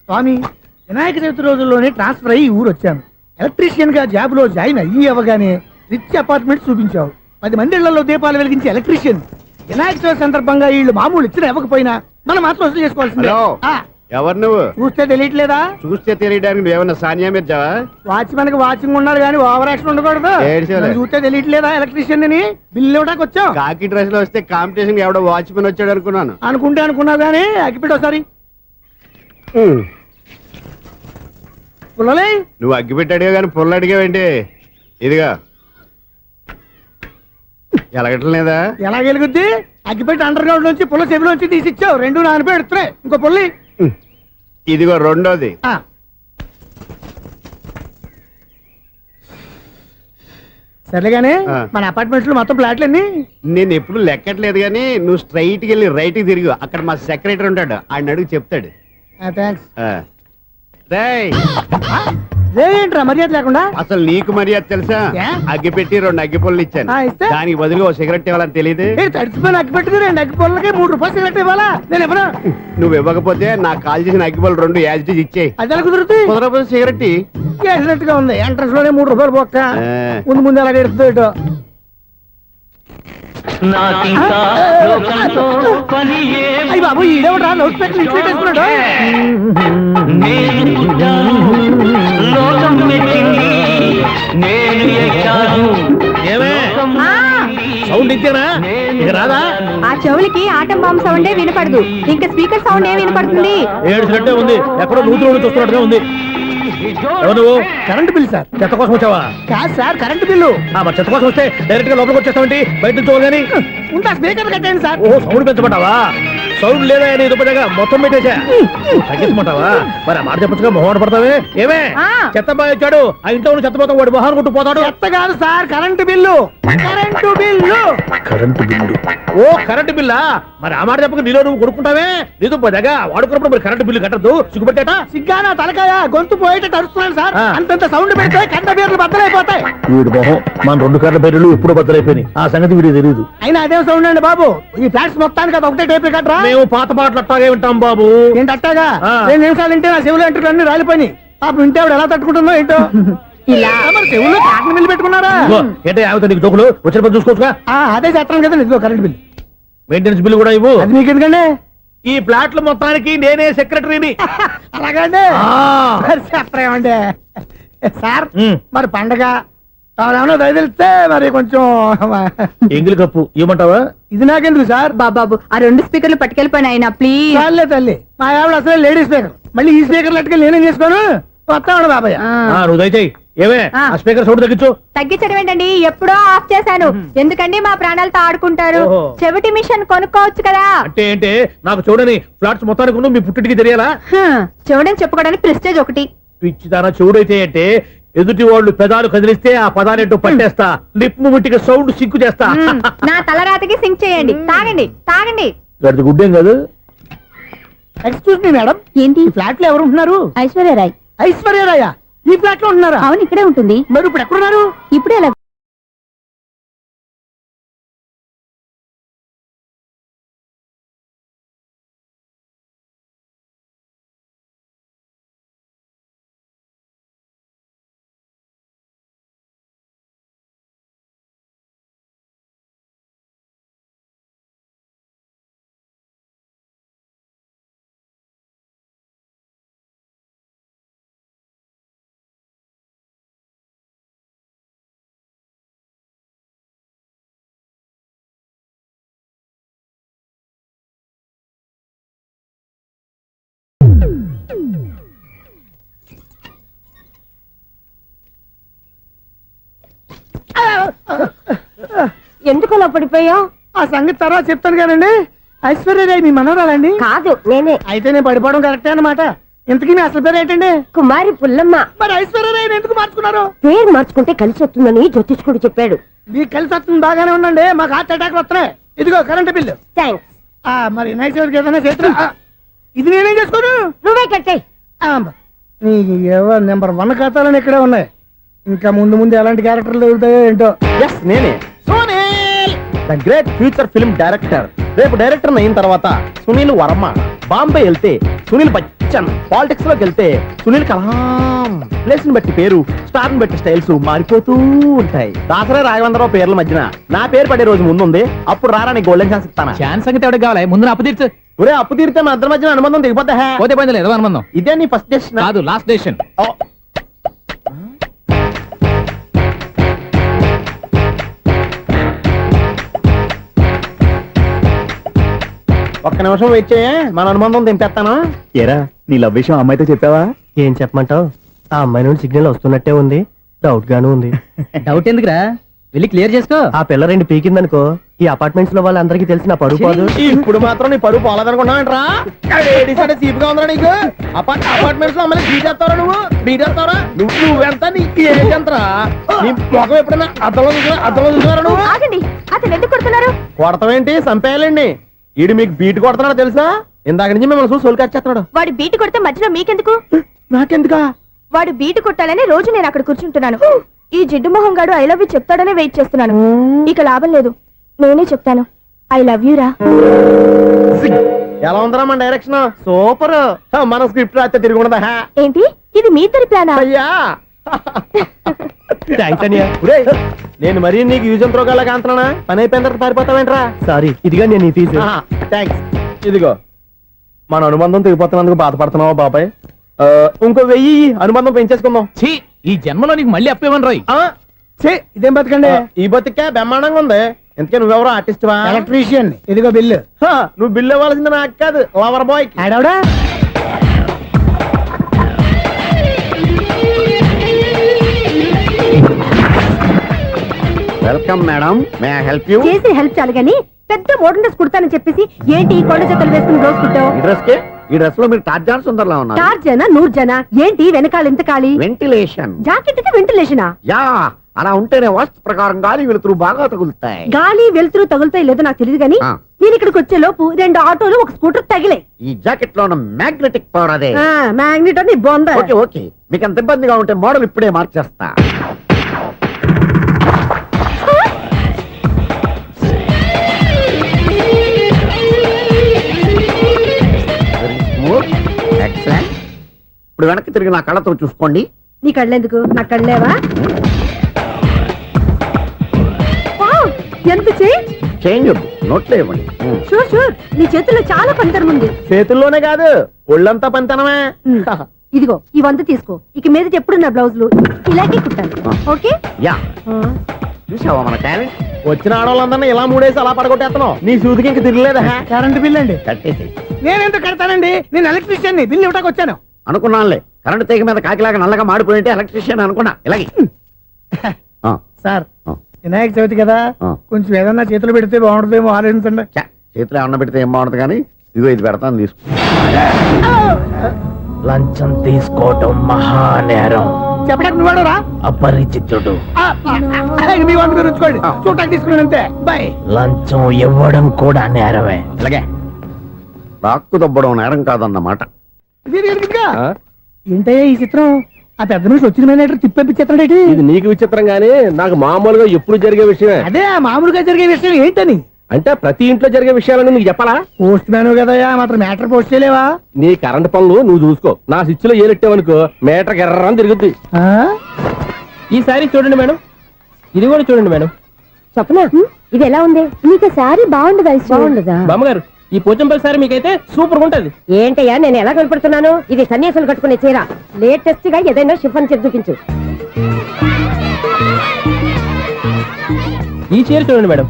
స్వామి, వినాయక చవితి రోజుల్లోనే ట్రాన్స్ఫర్ అయ్యి ఊరు వచ్చాను. ఎలక్ట్రీషియన్ గా జాబ్ లో జాయిన్ అయ్యి అవగానే రిచ్ అపార్ట్మెంట్ చూపించావు. 10 మంది ఇళ్లలో దీపాలు వెలిగించే ఎలక్ట్రీషియన్. వినాయక చవితి సందర్భంగా వీళ్ళు మామూలు ఇచ్చిన ఇవ్వకపోయినా మనం మాత్రం వసూలు చేసుకోవాల్సిందే. ఎవరు నువ్వు? చూస్తే తెలియట్లేదా? చూస్తే తెలియడానికి నువ్వేమన్నా సానియా మీర్జావా? వాచ్మెన్ కి వాచింగ్ ఉండాలి కానీ ఓవర్ యాక్షన్ ఉండకూడదు. చూస్తే తెలియట్లేదా ఎలక్ట్రీషియన్ అని? బిల్లు ఇవ్వడానికి వచ్చాం. కాకి డ్రెస్ లో వస్తే కాంపిటీషన్ ఎవడో వాచ్మెన్ వచ్చాడు అనుకున్నాను. అనుకున్నావు కానీ అగ్గిపెట్టి ఒకసారి పుల్లలే. నువ్వు అగ్గిపెట్టి అడిగా కానీ పుల్ల అడిగావేంటి? ఇదిగా ఎలగటం లేదా? ఎలా వెలుగుద్ది? అగ్గిపెట్టి అండర్ గ్రౌండ్ నుంచి పుల్ల చెవిలోంచి తీసిచ్చావు. 2 నానపై ఎడుతున్నాయి. ఇంకో పుల్లి ఇదిగో రెండోది. సరేగానే మన అపార్ట్మెంట్ లో మొత్తం ఫ్లాట్లు అన్ని నేను ఎప్పుడు లెక్కట్లేదు కానీ నువ్వు స్ట్రైట్ కి వెళ్ళి రైట్ కి తిరిగి అక్కడ మా సెక్రటరీ ఉంటాడు, ఆయన అడుగు చెప్తాడు. ఏంట్రా మర్యాద లేకుండా? అసలు నీకు మర్యాద తెలుసా? అగ్గి పెట్టి 2 అగ్గి పుల్లలు ఇచ్చాను, దానికి బదులుగా ఓ సిగరెట్ ఇవ్వాలని తెలియదు. తడిచిపోయిన అగ్గి పెట్టి 2 అగ్గి పుల్లకి 3 రూపాయలు సిగరెట్ ఇవ్వాలా? నేను ఇవ్వను. నువ్వు ఇవ్వకపోతే నాకు కాల్ చేసిన అగ్గి పుల్లలు 2 యాజిటీస్ ఇచ్చేయి. అది ఎలా కుదురుతుంది? కుదరకపోతే సిగరెట్ చేసినట్టుగా ఉంది. ఎంట్రన్స్ లోనే 3 రూపాయలు పోక్క. ముందు అలాగే ఎడుతుంది. అయ్యి బాబు, ఈడేవడా లౌడ్ స్పీకర్ ఇంట్లో వేసుకున్నాడు? సౌండ్ ఇచ్చానా? ఇక రాదా? ఆ చెవులకి ఆటం బాంబు సౌండే వినపడదు, ఇంకా స్పీకర్ సౌండ్ ఏ వినపడుతుంది? ఏడుసినట్టే ఉంది, ఎక్కడో నూతులు చూస్తున్నట్టుగా ఉంది. నువ్వు కరెంట్ బిల్ సార్. చెత్త కోసం వచ్చావా? కాదు సార్, కరెంట్ బిల్లు. చెత్త కోసం వస్తే డైరెక్ట్ గా లోపలికి వచ్చేస్తావంటి, బయట నుంచి కానీ ఉంటా. స్పీకర్ కట్టండి సార్. ఓ సౌండ్ పెంచమంటావా? సౌండ్ లేదా నీ దుప్పటగా మొత్తం పెట్టేసా. తగ్గించమంటావా? మరి ఆ మాట చెప్పచ్చుగా, మొహం పడతావే. ఏమే చెత్త బాగా వచ్చాడు, ఆ ఇంట్లో ఉన్న చెత్త పోతాం, వాడు మొహాన్ కొట్టు పోతాడు. చెత్త కాదు sir, current bill. Current bill. Current bill. ఓ కరెంటు బిల్లా? మరి ఆ మాట చెప్పక నీలో నువ్వు కొడుకుంటావే. నీ దుప్పటగా వాడుకున్నప్పుడు మరి కరెంటు బిల్లు కట్టద్దు, సిగ్గుపెట్టేట. సిగ్గానా తలకాయ? గొంతు పోయేటట్టు అరుస్తున్నాను సార్. అంతంత సౌండ్ పెడితే కంట బీర్లు బద్దలైపోతాయి. వీడు మొహం మన 2 కార్ల పేర్లు ఎప్పుడో బద్దలైపోయినాయి, ఆ సంగతి వీడికి తెలియదు. అయినా అదే సౌండ్ అండి బాబు. ఈ ఫ్లాట్స్ మొత్తానికి అది ఒకటే టేప్ కట్టరా? మేము పాత పాటలు అట్టాగే వింటాం బాబు. ఏంటి అట్టాగా? 2 నిమిషాలు వింటే నా చెవులు ఎంట్రులు అన్ని రాలిపోయి. పాపం వింటే ఆవిడ ఎలా తట్టుకుంటుందో ఏంటో. ఇలా మరి చెవుల్లో కాటన్ బిల్లు పెట్టుకున్నారా? ఏంటో ఆమెతో నీకు జోకులు వచ్చిన పని చూసుకోవచ్చుగా. అదే చేస్తాను కదా. ఇదిగో కరెంట్ బిల్. మెయింటెనెన్స్ బిల్లు కూడా ఇవ్వు. అది మీకు ఎందుకండి? ఈ ప్లాట్ల మొత్తానికి నేనే సెక్రటరీని. అలాగండి. చెప్పరేమండి సార్. మరి పండగ ఏమన్నా దయదలిస్తే మరి కొంచెం ఎంగిలి కప్పు ఇవ్వమంటావా? ఇది నాకెందుకు సార్? బాబాబు, ఆ 2 స్పీకర్లు పట్టుకెళ్ళిపోయిన ఆయన ప్లీజ్. చాలే తల్లి, మా ఆవిడ అసలే లేడీ స్పీకర్. మళ్ళీ ఈ స్పీకర్లు అట్టుకెళ్ళి నేనేం చేసుకోను? వస్తాడు బాబాయ్. నువ్వు దయచేయి. ఏమే ఆ స్పీకర్ సౌండ్ తగ్గించు. తగ్గించడం ఏంటండి, ఎప్పుడో ఆఫ్ చేశాను. ఎందుకండి మా ప్రాణాలతో ఆడుకుంటారు? చెవిటి మిషన్ కొనుక్కోవచ్చు కదా. అంటే ఏంటే నాకు చూడని ఫ్లాట్స్ మొత్తానికి మీ పుట్టింటికి తెలియాలా? చెవుడని చెప్పుకోవడానికి ప్రెస్టేజ్ ఒకటి. పిచ్చిదానా చెవుడైతే అంటే ఎదుటి వాళ్ళు పెదాలు కదిలిస్తే ఆ పదాలేంటో పట్టేస్తా, లిప్ ముట్టికి సౌండ్ సింకు చేస్తా. నా తలరాతకి సింక్ చేయండి. తాగండి తాగండి. గడిది గుడ్డేం కాదు. ఎక్స్క్యూజ్ మీ మేడం, ఏంటి? ఫ్లాట్ లో ఎవరు ఉంటున్నారు? ఐశ్వర్యరాయ్. ఐశ్వర్యరాయ ఈ ఫ్లాట్ లో ఉంటున్నారా? అవును, ఇక్కడే ఉంటుంది. మరి ఇప్పుడు ఎక్కడున్నారు? ఇప్పుడే ఎలా? ఎందుకు అలా పడిపోయావు? ఆ సంగతి తర్వాత చెప్తాను కానండి. ఐశ్వర్యరాయ్ మీ మనవరాలండి? కాదు, నేనే. అయితే నేను పడిపోవడం కరెక్టే అన్నమాట. ఇంతకీ మీ అసలు పేరు ఏంటండి? కుమారి పుల్లమ్మ. మరి ఐశ్వర్యరాయ్ ఎందుకు మార్చుకున్నారు? పేరు మార్చుకుంటే కలిసి వస్తుందని జ్యోతిష్కుడు చెప్పాడు. మీకు కలిసి వస్తుంది, బాగానే ఉండండి. మాకు హార్ట్ అటాక్ వస్తున్నాయి. ఇదిగో కరెంట్ బిల్లు. థ్యాంక్స్. మరి నైట్ ఏదైనా చేస్తా. ఇది నేనేం చేసుకోను? నువ్వే కట్టే. నెంబర్ 1 ఖాతాలని ఇక్కడే ఉన్నాయి. ఇంకా ముందు ముందు ఎలాంటి క్యారెక్టర్లు దొరుకుతాయో ఏంటో. నేనే the great future film director. రేపు డైరెక్టర్ అయిన తర్వాత సునీల్ వర్మ బాంబే వెళ్తే సునీల్ క్వశ్చన్. పాలిటిక్స్ లోకి వెళ్తే సునీల్ కలాం ప్లేస్ ని బట్టి పేరు, స్టార్ ని బట్టి స్టైల్స్ మారిపోతూ ఉంటాయి. దాసరా రాఘవేంద్రరావు పేర్ల మధ్యన నా పేరు పడే రోజు ముందుంది. అప్పుడు రారా నీకు గోల్డెన్ ఛాన్స్ ఇస్తానా? ఛాన్స్ సంగతి ఎవరికి కావాలి? ముందు నా అప్పు తీర్చు. ఒరే అప్పు తీరితే మన ఇద్దరి మధ్యన అనుబంధం దిగిపోతా. పోతే పోయింది లేదు అనుబంధం. ఇదే నీ ఫస్ట్ డెస్టినేషన్ కాదు, లాస్ట్ డెసిషన్. ఒక్క నిమిషం వెయిట్ చేయ, మన అనుబంధం దింపేస్తాను. ఏరా నీ లవ్ విషయం అమ్మాయితో చెప్పావా? ఏం చెప్పమంటావు? ఆ అమ్మాయి నుండి సిగ్నల్ వస్తున్నట్టే ఉంది, డౌట్ గాను ఉంది. డౌట్ ఎందుకురా, వెళ్ళి క్లియర్ చేసుకో. ఆ పిల్ల రెండు పీకిందనుకో, ఈ అపార్ట్మెంట్స్ లో వాళ్ళందరికీ తెలిసిన పరువు పోదు. ఇప్పుడు మాత్రం నీ పరువు పోలేదనుకున్నావంటరా? సీపుగా ఉందా నీకు? అపార్ట్మెంట్స్ లో అమ్మని బీటేస్తావరా నువ్వు? బీటేస్తావరా నువ్వెంత? నీకు ఏంటంతరా? నీ ముఖం ఎప్పుడైనా అర్థంలో చూసారా నువ్వు? ఆగండి, అతను ఎందుకు కొడుతున్నారు? కొడతావేంటి? చంపేయాలండి. ఈడు మీకు బీట్ కొడుతున్నాడు తెలుసా? ఇందాక నుంచి మిమ్మల్ని చూసి సోల్కి వచ్చేస్తున్నాడు. వాడు బీటు కొడితే మధ్యలో మీకెందుకు? నాకెందుకా? వాడు బీటు కొట్టాలని రోజు నేను అక్కడ కూర్చుంటున్నాను. ఈ జిడ్డు మొహం గాడు ఐ లవ్ యూ చెప్తాడనే వెయిట్ చేస్తున్నాను. ఇక లాభం లేదు, నేనే చెప్తాను ఐ లవ్ యూ రా. ఎలా ఉందరా మన డైరెక్షన్? సూపర్. మన స్క్రిప్ట్ రాస్తే తిరిగి ఉండదా? ఏంటి ఇది మీ ఇద్దరి ప్లానా? అయ్యా నేను మరీ నీకు యూజ్ అంత రోగాలకు అంటున్నా. పని అయిపోయిన తర్వాత పారిపోతావేంట్రా? సారీ, ఇదిగా నేను తీసు. థ్యాంక్స్. ఇదిగో మన అనుబంధం తెగిపోతున్నందుకు బాధపడుతున్నావా బాబాయ్? ఇంకో 1000 అనుబంధం పెంచేసుకుందాం. ఛీ, ఈ జన్మలో నీకు మళ్ళీ అప్పేమని రోయ్. ఇదేం బతకండి? ఈ బతికే బ్రహ్మాండంగా ఉంది. ఎందుకే నువ్వెవరో ఆర్టిస్ట్ వా? ఎలక్ట్రీషియన్. ఇదిగో బిల్లు. నువ్వు బిల్లు ఇవ్వాల్సింది నాకు కాదు, లవర్ బాయ్. ఆడవడా? Welcome madam, may I help you? చేసి హెల్ప్ చాలు గాని పెద్ద మోడల్ డ్రెస్ కుడతానని చెప్పేసి ఏంటి ఈ కొండ జతలు వేసుకుని రోజు కుట్టావు? ఈ డ్రెస్ కే, ఈ డ్రెస్ లో మీరు టార్జాన్ సుందర్లా ఉన్నారు. చార్జనా 100 జనా? ఏంటి వెనకాల ఎంత ఖాళీ? వెంటిలేషన్. జాకెట్ కి వెంటిలేషనా? యా, అలా ఉంటేనే వాస్తు ప్రకారం గాలి వెలుతురు బాగా తగులుతాయి. గాలి వెలుతురు తగులుతాయి లేదో నాకు తెలియదు గానీ నేను ఇక్కడికి వచ్చే లోపు 2 ఆటోలు ఒక స్కూటర్ తగిలే. ఈ జాకెట్ లో ఉన్న మ్యాగ్నెటిక్ పవర్ అదే. మ్యాగ్నెట్ అని బొంద. ఓకే ఓకే, మీకు అంత ఇబ్బందిగా ఉంటే మోడల్ ఇప్పుడే మార్చేస్తా. ఎక్సలెంట్. ఇప్పుడు వెనక్కి తిరిగి నా కళ్ళతో చూసుకోండి. నీ కళ్ళెందుకు? నా కళ్ళేవా? ఎంత చేంజ్? చేంజ్ నోట్లో ఇవ్వండి. షూర్ షూర్, నీ చేతుల్లో చాలా పంతరం ఉంది. చేతుల్లోనే కాదు, ఒళ్ళంతా పంతనమే. ఇదిగో ఈ 100 తీసుకో. ఇక మీద ఎప్పుడు నా బ్లౌజులు ఇలాగే కుట్టాను. ఓకే? యా, చూసావా మన టాలెంట్? వచ్చిన ఆడవాళ్ళందరినీ ఇలా మూడేసి అలా పడగొట్టేస్తున్నావు. నీ సూదికి ఇంక తిరగలేదా? కరెంట్ బిల్ అండి. కట్టేసి. నేనెందుకు కడతానండి? నేను ఎలక్ట్రీషియన్. బిల్లు ఇవ్వడానికి వచ్చాను. అనుకున్నానులే, కరెంట్ తీగ మీద కాకిలాగా నల్లగా మాడిపోయింటే ఎలక్ట్రీషియన్ అనుకున్నా. ఇలాగే సార్, వినాయక చవితి కదా, కొంచెం ఏదన్నా చేతులు పెడితే బాగుంటుందేమో ఆలోచించండి. చేతిలో అన్న పెడితే ఏం బాగుంటుంది కానీ ఇదిగో ఇది పెడతాను, తీసుకో. లంచం తీసుకోవటం మహానేరం. చెప్పడానికి నువ్వాడరా? అపరిచితుడు. మీ వంద మీరు ఉంచుకోండి, చూడటానికి తీసుకున్నాను అంతే. బాయ్. లంచం ఇవ్వడం కూడా నేరమే. ఇలాగే రాక్కు దబ్బడం నేరం కాదన్నమాట. ఏంటయ్యా ఈ చిత్రం? ఆ పెద్ద నుంచి వచ్చిన మేనేటర్ తిప్పించేస్తాడేటి? ఇది నీకు విచిత్రం గానీ నాకు మామూలుగా ఎప్పుడు జరిగే విషయమే. అదే మామూలుగా జరిగే విషయం ఏంటని? అంటే ప్రతి ఇంట్లో జరిగే విషయాలను నీకు చెప్పాలా? పోస్ట్ మ్యాన్ కదయ్యా, మాత్రం మ్యాటర్ పోస్ట్ చేయలేవా? నీ కరెంట్ పనులు నువ్వు చూసుకో. నా స్విచ్ లో ఏలెట్టావనుకో మీటర్ ఎర్రని తిరుగుద్ది. ఈసారి చూడండి మేడం, ఇది కూడా చూడండి మేడం. చెప్పనా? ఇది ఎలా ఉంది? నీకు సారీ బాగుండదా? బాగుండదా? బామ్మగారు, ఈ పోచంపల్లి సారీ మీకైతే సూపర్ ఉంటుంది. ఏంటయ్యా నేను ఎలా కనపడుతున్నాను? ఇది సన్యాసులు కట్టుకునే చీర. లేటెస్ట్ గా ఏదైనా షిఫన్ చేసి చూపించు. ఈ చీర చూడండి మేడం.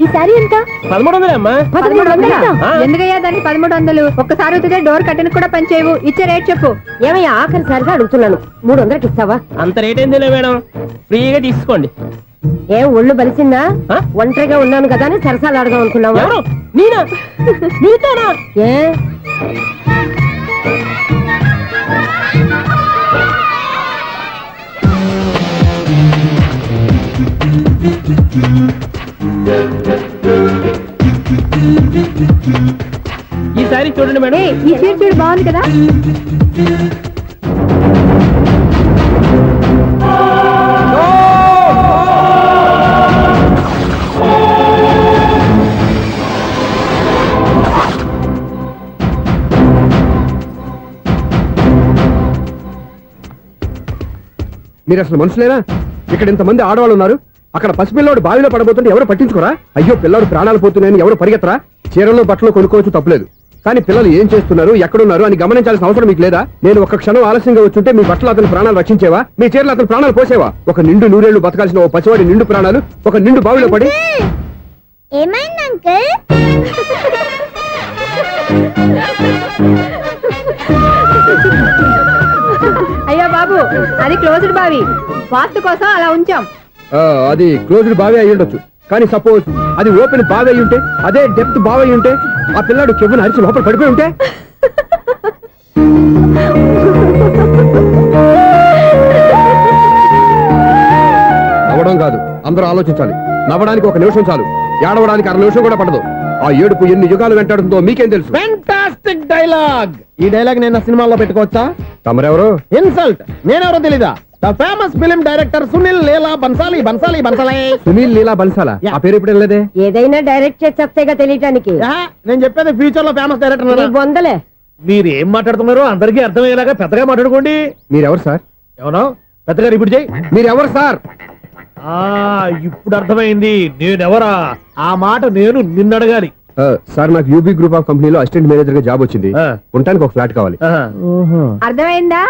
ఈ సారీ ఎంత? 1300 అమ్మా. 1300? ఎందుకయ్యా దాన్ని 1300? ఒక్కసారి అవుతుందే డోర్ కట్టను కూడా పని చేయవు. ఇచ్చే రేట్ చెప్పు. ఏమయ్యా ఆఖరిసారిగా అడుగుతున్నాను, 300కి ఇస్తావా? అంత రేట్ ఏందిలే మేడం, ఫ్రీగా తీసుకోండి. ఏం ఒళ్ళు బలిసిందా? ఒంటరిగా ఉన్నాను కదా అని సరసాలు అడదాం అనుకున్నావా? ఎవరు? నేనా? నీతోనా? ఏ ఈ సారీ చూడండి మేడం. ఈ చీర చూడు, బాగుంది కదా? మీరు అసలు మనుషులేనా? ఇక్కడ ఇంతమంది ఆడవాళ్ళు ఉన్నారు, అక్కడ పసిపిల్లాడు బావిలో పడబోతుంటే ఎవరు పట్టించుకోరా? అయ్యో పిల్లాడు ప్రాణాలు పోతున్నాయని ఎవరు పరిగెత్తరా? చీరలు బట్టలు కొనుక్కోవచ్చు, తప్పులేదు. కానీ పిల్లలు ఏం చేస్తున్నారు, ఎక్కడున్నారు అని గమనించాల్సిన అవసరం మీకు లేదా? నేను ఒక క్షణం ఆలస్యంగా వచ్చుంటే మీ బట్టలు అతని ప్రాణాలు రక్షించేవా? మీ చీరలు అతని ప్రాణాలు పోసేవా? ఒక నిండు నూరేళ్లు బతకాల్సిన ఓ పసివాడి నిండు ప్రాణాలు ఒక నిండు బావిలో పడి. ఏమైంది అంకుల్? అయ్యో బాబు, అది క్లోజ్డ్ బావి, వాస్తు కోసం అలా ఉంచాం. అది క్లోజ్డ్ బావి అయి ఉండొచ్చు, కానీ సపోజ్ అది ఓపెన్ బావి అయి ఉంటే, అదే డెప్త్ బావి అయి ఉంటే, ఆ పిల్లాడు కెవ్వును అరిచి లోపల పడిపోయి ఉంటే. నవ్వడం కాదు, అందరూ ఆలోచించాలి. నవ్వడానికి ఒక నిమిషం చాలు, ఏడవడానికి అర నిమిషం కూడా పడదు. ఆ ఏడుపు ఎన్ని యుగాలు వెంటాడుతుందో మీకేం తెలుసు? Fantastic dialogue. ఈ డైలాగ్ నేను సినిమాలో పెట్టుకోవచ్చా? తమరెవరు? ఇన్సల్ట్. నేనెవరో తెలీదా? The famous film director Sunil Leela Bhansali. Bhansali Bhansali Sunil Leela బన్సాలా? ఆ పేరు ఇప్పుడు లేదే. ఏదైనా డైరెక్ట్ చేసి వస్తేగా తెలియటానికి. నేను చెప్పేది ఫ్యూచర్ లో ఫేమస్ డైరెక్టర్. బొందలే. మీరు ఏం మాట్లాడుతున్నారో అందరికీ అర్థమయ్యేలాగా పెద్దగా మాట్లాడుకోండి. మీరెవరు సార్? ఎవరో పెద్దగా రిపీట్ చేయి. మీరెవరు సార్? ఇప్పుడు అర్థమైంది నేనెవరా. ఆ మాట నేను నిన్ను అడగాలి. సార్, నాకు యూబీ గ్రూప్ ఆఫ్ కంపెనీలో అసిస్టెంట్ మేనేజర్ గా జాబ్ వచ్చింది. ఉండటానికి ఒక ఫ్లాట్ కావాలి. అర్థమైందా?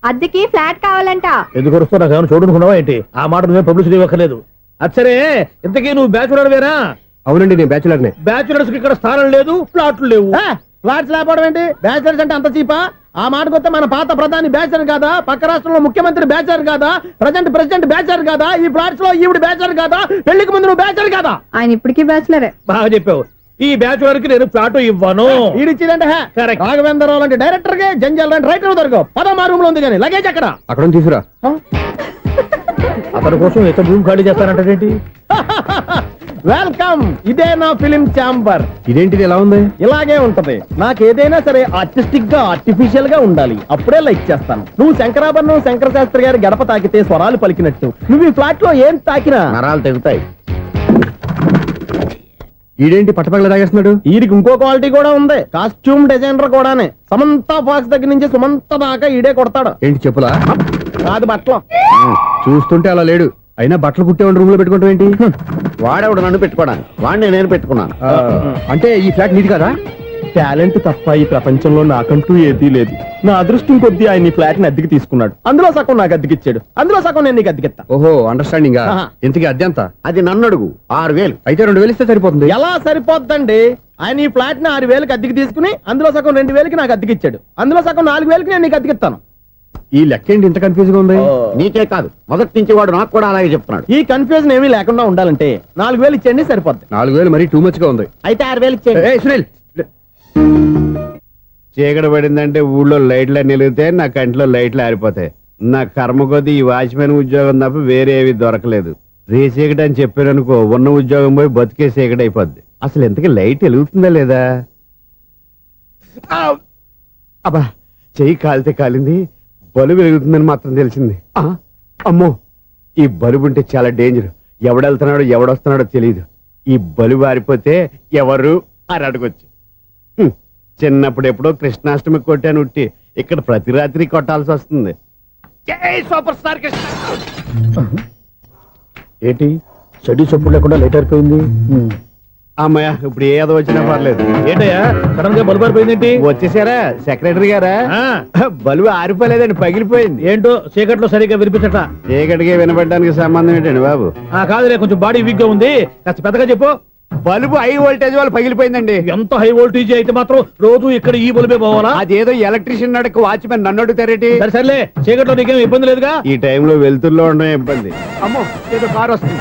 అద్దెకి ఫ్లాట్ కావాలంట. ఎందుకు వస్తా నాకు చూడనుకున్నావా ఏంటి? ఆ మాట నువ్వే పబ్లిసిటీ ఇవ్వక్కర్లేదు. అచ్చరే, ఇంతకీ నువ్వు బ్యాచులర్ వేరా? అవునండి, నేను బ్యాచులర్ నే. బ్యాచులర్స్ కి ఇక్కడ స్థానం లేదు, ఫ్లాట్లు లేవు. ఫ్లాట్స్ లేకపోవడం ఏంటి? బ్యాచులర్స్ అంటే అంత చీపా? ఆ మాటకొస్తే మన పాత ప్రధాని బ్యాచర్ కాదా? పక్క రాష్ట్రంలో ముఖ్యమంత్రి బ్యాచర్ కాదా? ప్రెసిడెంట్ బ్యాచర్ కాదా? ఈ ఫ్లాట్స్ లో ఈవిడ బ్యాచర్ కాదా? పెళ్లికి ముందు నువ్వు బ్యాచర్ కాదా? ఆయన ఇప్పటికీ బ్యాచులరే. బాగా చెప్పావు. ఈ బ్యాచులర్ కి నేను ఫ్లాట్ ఇవ్వను. ఈడిచ్చిందంటే రాఘవేంద్రరావు లాంటి డైరెక్టర్ కి జంజల్ లాంటి రైటర్ దొరకవు. 13 రూమ్ లో ఉంది కానీ లగేజ్ అక్కడ. అక్కడ తీసుకురా. అతని కోసం ఎంత రూమ్ ఖాళీ చేస్తానంటే వెల్కమ్. ఇదే నా ఫిలిం ఛాంబర్. ఇదేంటిది ఎలా ఉంది? ఇలాగే ఉంటది. నాకు ఏదైనా సరే ఆర్టిస్టిక్ గా ఆర్టిఫిషియల్ గా ఉండాలి, అప్పుడే లైక్ చేస్తాను. నువ్వు శంకరాభరణం శంకర శాస్త్రి గారి గడప తాకితే స్వరాలు పలికినట్టు నువ్వు ఈ ఫ్లాట్ లో ఏం తాకినా నరాలు తెగుతాయి. ఈడేంటి పట్టపగల తాగేస్తున్నాడు? వీరికి ఇంకో క్వాలిటీ కూడా ఉంది. కాస్ట్యూమ్ డిజైనర్ కూడానే. సమంత ఫాక్స్ దగ్గర నుంచి సుమంత దాకా ఈడే కొడతాడు. ఏంటి చెప్పులా? కాదు, బట్టలు. చూస్తుంటే అలా లేడు. అయినా బట్టలు కుట్టేవాడి రూమ్ లో పెట్టుకోవడం ఏంటి? వాడేవాడు నన్ను పెట్టుకోవడానికి, వాడిని నేను పెట్టుకున్నాను. అంటే ఈ ఫ్లాట్ నీది కదా? టాలెంట్ తప్ప ఈ ప్రపంచంలో నాకంటూ ఏదీ లేదు. నా అదృష్టం కొద్దీ ఆయన ఈ ఫ్లాట్ ని అద్దెకి తీసుకున్నాడు. అందులో సగం నాకు అద్దెకిచ్చాడు, అందులో సగం నేను నీకు అద్దెకిస్తా. ఓహో, అండర్స్టాండింగ్. ఆహా. ఇంతకీ అద్దె ఎంత? అది నన్ను అడుగు. 6,000. అయితే 2,000 ఇస్తే సరిపోతుంది. ఎలా సరిపోద్దండి? ఆయన ఈ ఫ్లాట్ ని 6,000కి అద్దెకి తీసుకుని అందులో సగం 2,000కి నాకు అద్దెకిచ్చాడు, అందులో సగం 4,000కి నేను నీకు అద్దెకిస్తాను. ఈ లెక్క ఏంటి ఇంత కన్ఫ్యూజ్ గా ఉంది? నీకే కాదు, మొదటి నుంచి వాడు నాకు కూడా అలాగే చెప్తున్నాడు. ఈ కన్ఫ్యూజన్ ఏమీ లేకుండా ఉండాలంటే 4,000 ఇచ్చేయండి, సరిపోద్ది. 4,000 మరీ టూ మచ్ గా ఉంది. అయితే 6,000 ఇచ్చేయండి. ఏయ్ సునీల్, చీకటి పడిందంటే ఊళ్ళో లైట్లు నిలిగితే నా కంటిలో లైట్లు ఆరిపోతాయి. నా కర్మ కొద్దీ ఈ వాచ్మెన్ ఉద్యోగం తప్ప వేరే ఏవి దొరకలేదు. రేసీకటి అని చెప్పారనుకో, ఉన్న ఉద్యోగం పోయి బతికే చీకటి అయిపోద్ది. అసలు ఇంతకీ లైట్ వెలుగుతుందా లేదా? అబ్బా, చెయ్యి కాలితే కాలింది, బలుబు వెలుగుతుందని మాత్రం తెలిసింది. అమ్మో, ఈ బలుబు ఉంటే చాలా డేంజర్. ఎవడెళ్తున్నాడో ఎవడొస్తున్నాడో తెలియదు. ఈ బలుబు ఆరిపోతే ఎవరు అని అడగొచ్చు. చిన్నప్పుడు ఎప్పుడో కృష్ణాష్టమి కొట్టాను ఉట్టి, ఇక్కడ ప్రతి రాత్రి కొట్టాల్సి వస్తుంది. Super star Krishna. ఏంటి చెడు చెప్పుడు లేకుండా లేట్ అయిపోయింది? అమ్మయ్య, ఇప్పుడు ఏదో వచ్చినా పర్లేదు. ఏంటయ్యా సడన్ గా బల్బు అయిపోయింది? వచ్చేసారా సెక్రటరీ గారా? బలుబు ఆరిపోలేదండి, పగిలిపోయింది. ఏంటో చీకట్లో సరిగ్గా వినిపించట. చీకటికి వినబడడానికి సంబంధం ఏంటండి బాబు? కాదులే, కొంచెం బాడీ వీక్ గా ఉంది, కాస్త పెద్దగా చెప్పు. బల్బు హై వోల్టేజ్ వాళ్ళు పగిలిపోయిందండి. ఎంత హై వోల్టేజ్ అయితే మాత్రం రోజు ఇక్కడ ఈ బల్బే పోవాలా? అదేదో ఎలక్ట్రీషియన్ నడక వాచ్మెన్ నన్ను అడుగుతారేటి? సరే సర్లే, చీకట్లో నీకేం ఇబ్బంది లేదుగా? ఈ టైంలో వెళ్తుల్లో ఉండడం ఇబ్బంది. అమ్మో, ఏదో కారు వస్తుంది.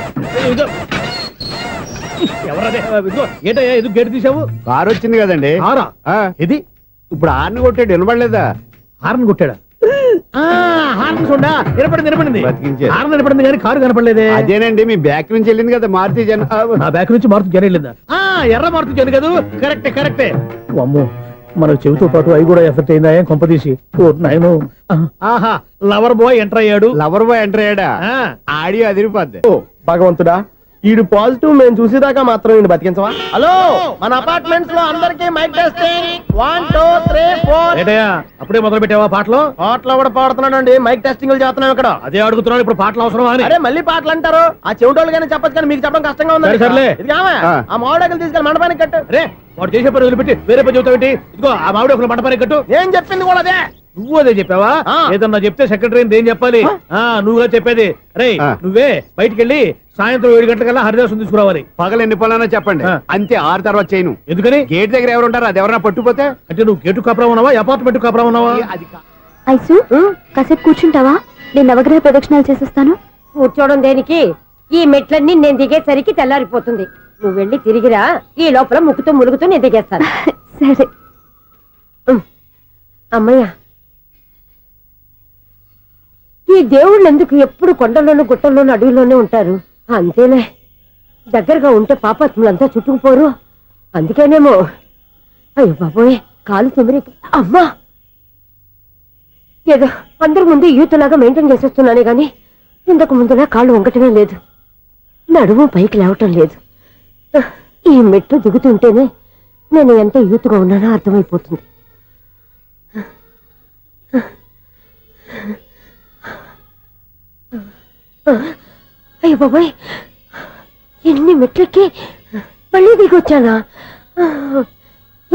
ఎవరదే? ఏంటయ్యా ఇది గేట్ తీసావు? కారు వచ్చింది కదండి. కారా? ఇది ఇప్పుడు హార్న్ కొట్టాడు, వినబడలేదా? హార్న్ కొట్టాడా? హార్న్ చూడా వినపడింది. బతికించాడు. హార్న్ వినపడింది కానీ కారు కనపడలేదే. అదేనండి, మీ బ్యాక్ నుంచి వెళ్ళింది కదా మారుతి జన. నా బ్యాక్ నుంచి మారుతు జన వెళ్ళిందా? ఎర్ర మారుతు జన కదా? కరెక్టే. అమ్మో, మన చెవితో పాటు అవి కూడా ఎఫెక్ట్ అయిందా? ఏం కొంపదీసి? నాయను, ఆహా, లవర్ బాయ్ ఎంటర్ అయ్యాడు. లవర్ బాయ్ ఎంటర్ అయ్యాడా? ఆడియో అదిరిపోద్ది. భగవంతుడా, ఈడు పాజిటివ్ మేము చూసేదాకా మాత్రం ఈయన బతికించవా? హలో, మన అపార్ట్మెంట్స్ లో అందరికి మైక్ టెస్టింగ్ 1 2 3 4. ఏంటయ్యా అప్పుడే మొదలు పెట్టావా పాటలు? పాటలు కూడా పాడుతున్నాడు అండి, మైక్ టెస్టింగ్ చేస్తున్నాం ఇక్కడ. అదే అడుగుతున్నాను, ఇప్పుడు పాటలు అవసరమా అని. అరే మళ్ళీ పాటలు అంటారు, ఆ చెవిటోళ్ళు కానీ చెప్పచ్చు కానీ మీకు చెప్పడం కష్టంగా ఉంది. సరే, సర్లే. ఇది కావా? ఆ మామిడాకులు తీసుకెళ్ళి మండపానికి కట్టు. అరే వాడు చేసే పని వదిలిపెట్టి వేరే పని చెబుతావు ఏంటి? ఇదిగో ఆ మామిడి ఒక మంటపానికి కట్టు. నేను చెప్పింది కూడా అదే. నువ్వు అదే చెప్పావా? ఆ. ఏదన్నా చెప్తే సెక్రటరీ ఏం చెప్పాలి? నువ్వుగా చెప్పేది. రే ఆ. నువ్వే బయటికి వెళ్ళి సాయంత్రం 7 గంటలకల్లా హరిదాసం తీసుకురావాలి. పగలు ఎన్ని పనులన్నా చెప్పండి, ఆ. అంతే 6 తర్వాత చేయను. ఎందుకని? గేట్ దగ్గర ఎవరు ఉంటారు, అది ఎవరన్నా పట్టుపోతే అంటే నువ్వు గేటు కాపురా ఉన్నావా, అపార్ట్మెంట్ కాపురా ఉన్నావా? అది కా- ఐసు కాసేపు కూర్చుంటావా? నేను నవగ్రహ ప్రదక్షిణాలు చేసేస్తాను. కూర్చోవడం దేనికి? ఈ మెట్లన్నీ నేను దిగేసరికి తెల్లారిపోతుంది. నువ్వు వెళ్ళి తిరిగిరా, ఈ లోపల ముక్కుతూ ములుగుతూ నేను దిగేస్తాను. సరే. అమ్మయ్య, ఈ దేవుళ్ళు ఎందుకు ఎప్పుడు కొండల్లోనూ గుట్టల్లోనూ అడవిలోనే ఉంటారు? అంతేలే, దగ్గరగా ఉంటే పాపాత్ములంతా చుట్టుకుపోరు. అందుకేనేమో. అయ్యో బాబోయ్, కాలు తిమిరి. అమ్మా, ఏదో అందరి ముందు యూత్లాగా మెయింటైన్ చేసేస్తున్నానే గాని ఇంతకు ముందులా కాళ్ళు వంకటమే లేదు, నడుము పైకి లేవటం లేదు. ఈ మెట్లు దిగుతుంటేనే నేను ఎంత యూత్గా ఉన్నానో అర్థమైపోతుంది. అయ్యో బాబాయ్, ఎన్ని మెట్లెక్కి మళ్ళీ దిగొచ్చానా?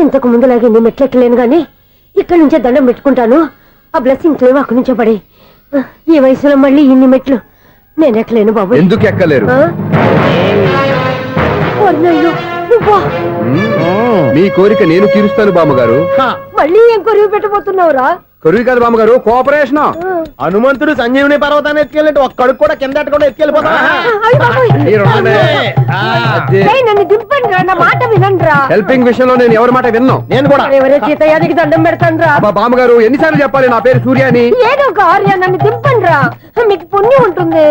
ఇంతకు ముందులాగే ఎన్ని మెట్లెక్కలేను గాని ఇక్కడి నుంచే దండం పెట్టుకుంటాను. ఆ బ్లెస్సింగ్ లేవు అక్కడి నుంచే పడి. ఈ వయసులో మళ్ళీ ఇన్ని మెట్లు నేను ఎక్కలేను బాబాయ్. ఎందుకు ఎక్కలేరు? అన్నయ్యో, నువ్వా? మీ కోరిక నేను తీరుస్తాను బామ్మగారు. మళ్ళీ ఏం కొరివి పెట్టబోతున్నావురా? కొరువు కాదు బామ్మగారు, కోఆపరేషన్. హనుమంతుడు సంజీవుని పర్వతాన్ని ఎత్తుకెళ్ళినట్టు ఒక్కడికి కూడా కింద కూడా ఎత్తుకెళ్ళిపోతా. అయ్య బాబోయ్. ఏయ్, నన్ను దింపండి రా, నా మాట వినండిరా. హెల్పింగ్ విషయంలో నేను ఎవరి మాట విన్నాను. నేను కూడా. ఎవరే సీతయ్యానికి దండం పెడతాను రా. అబ్బా బామ్మగారు, ఎన్నిసార్లు చెప్పాలి నా పేరు సూర్య అని? ఏదో ఒక ఆర్య, నన్ను దింపండి రా, మీకు పుణ్యం ఉంటుంది.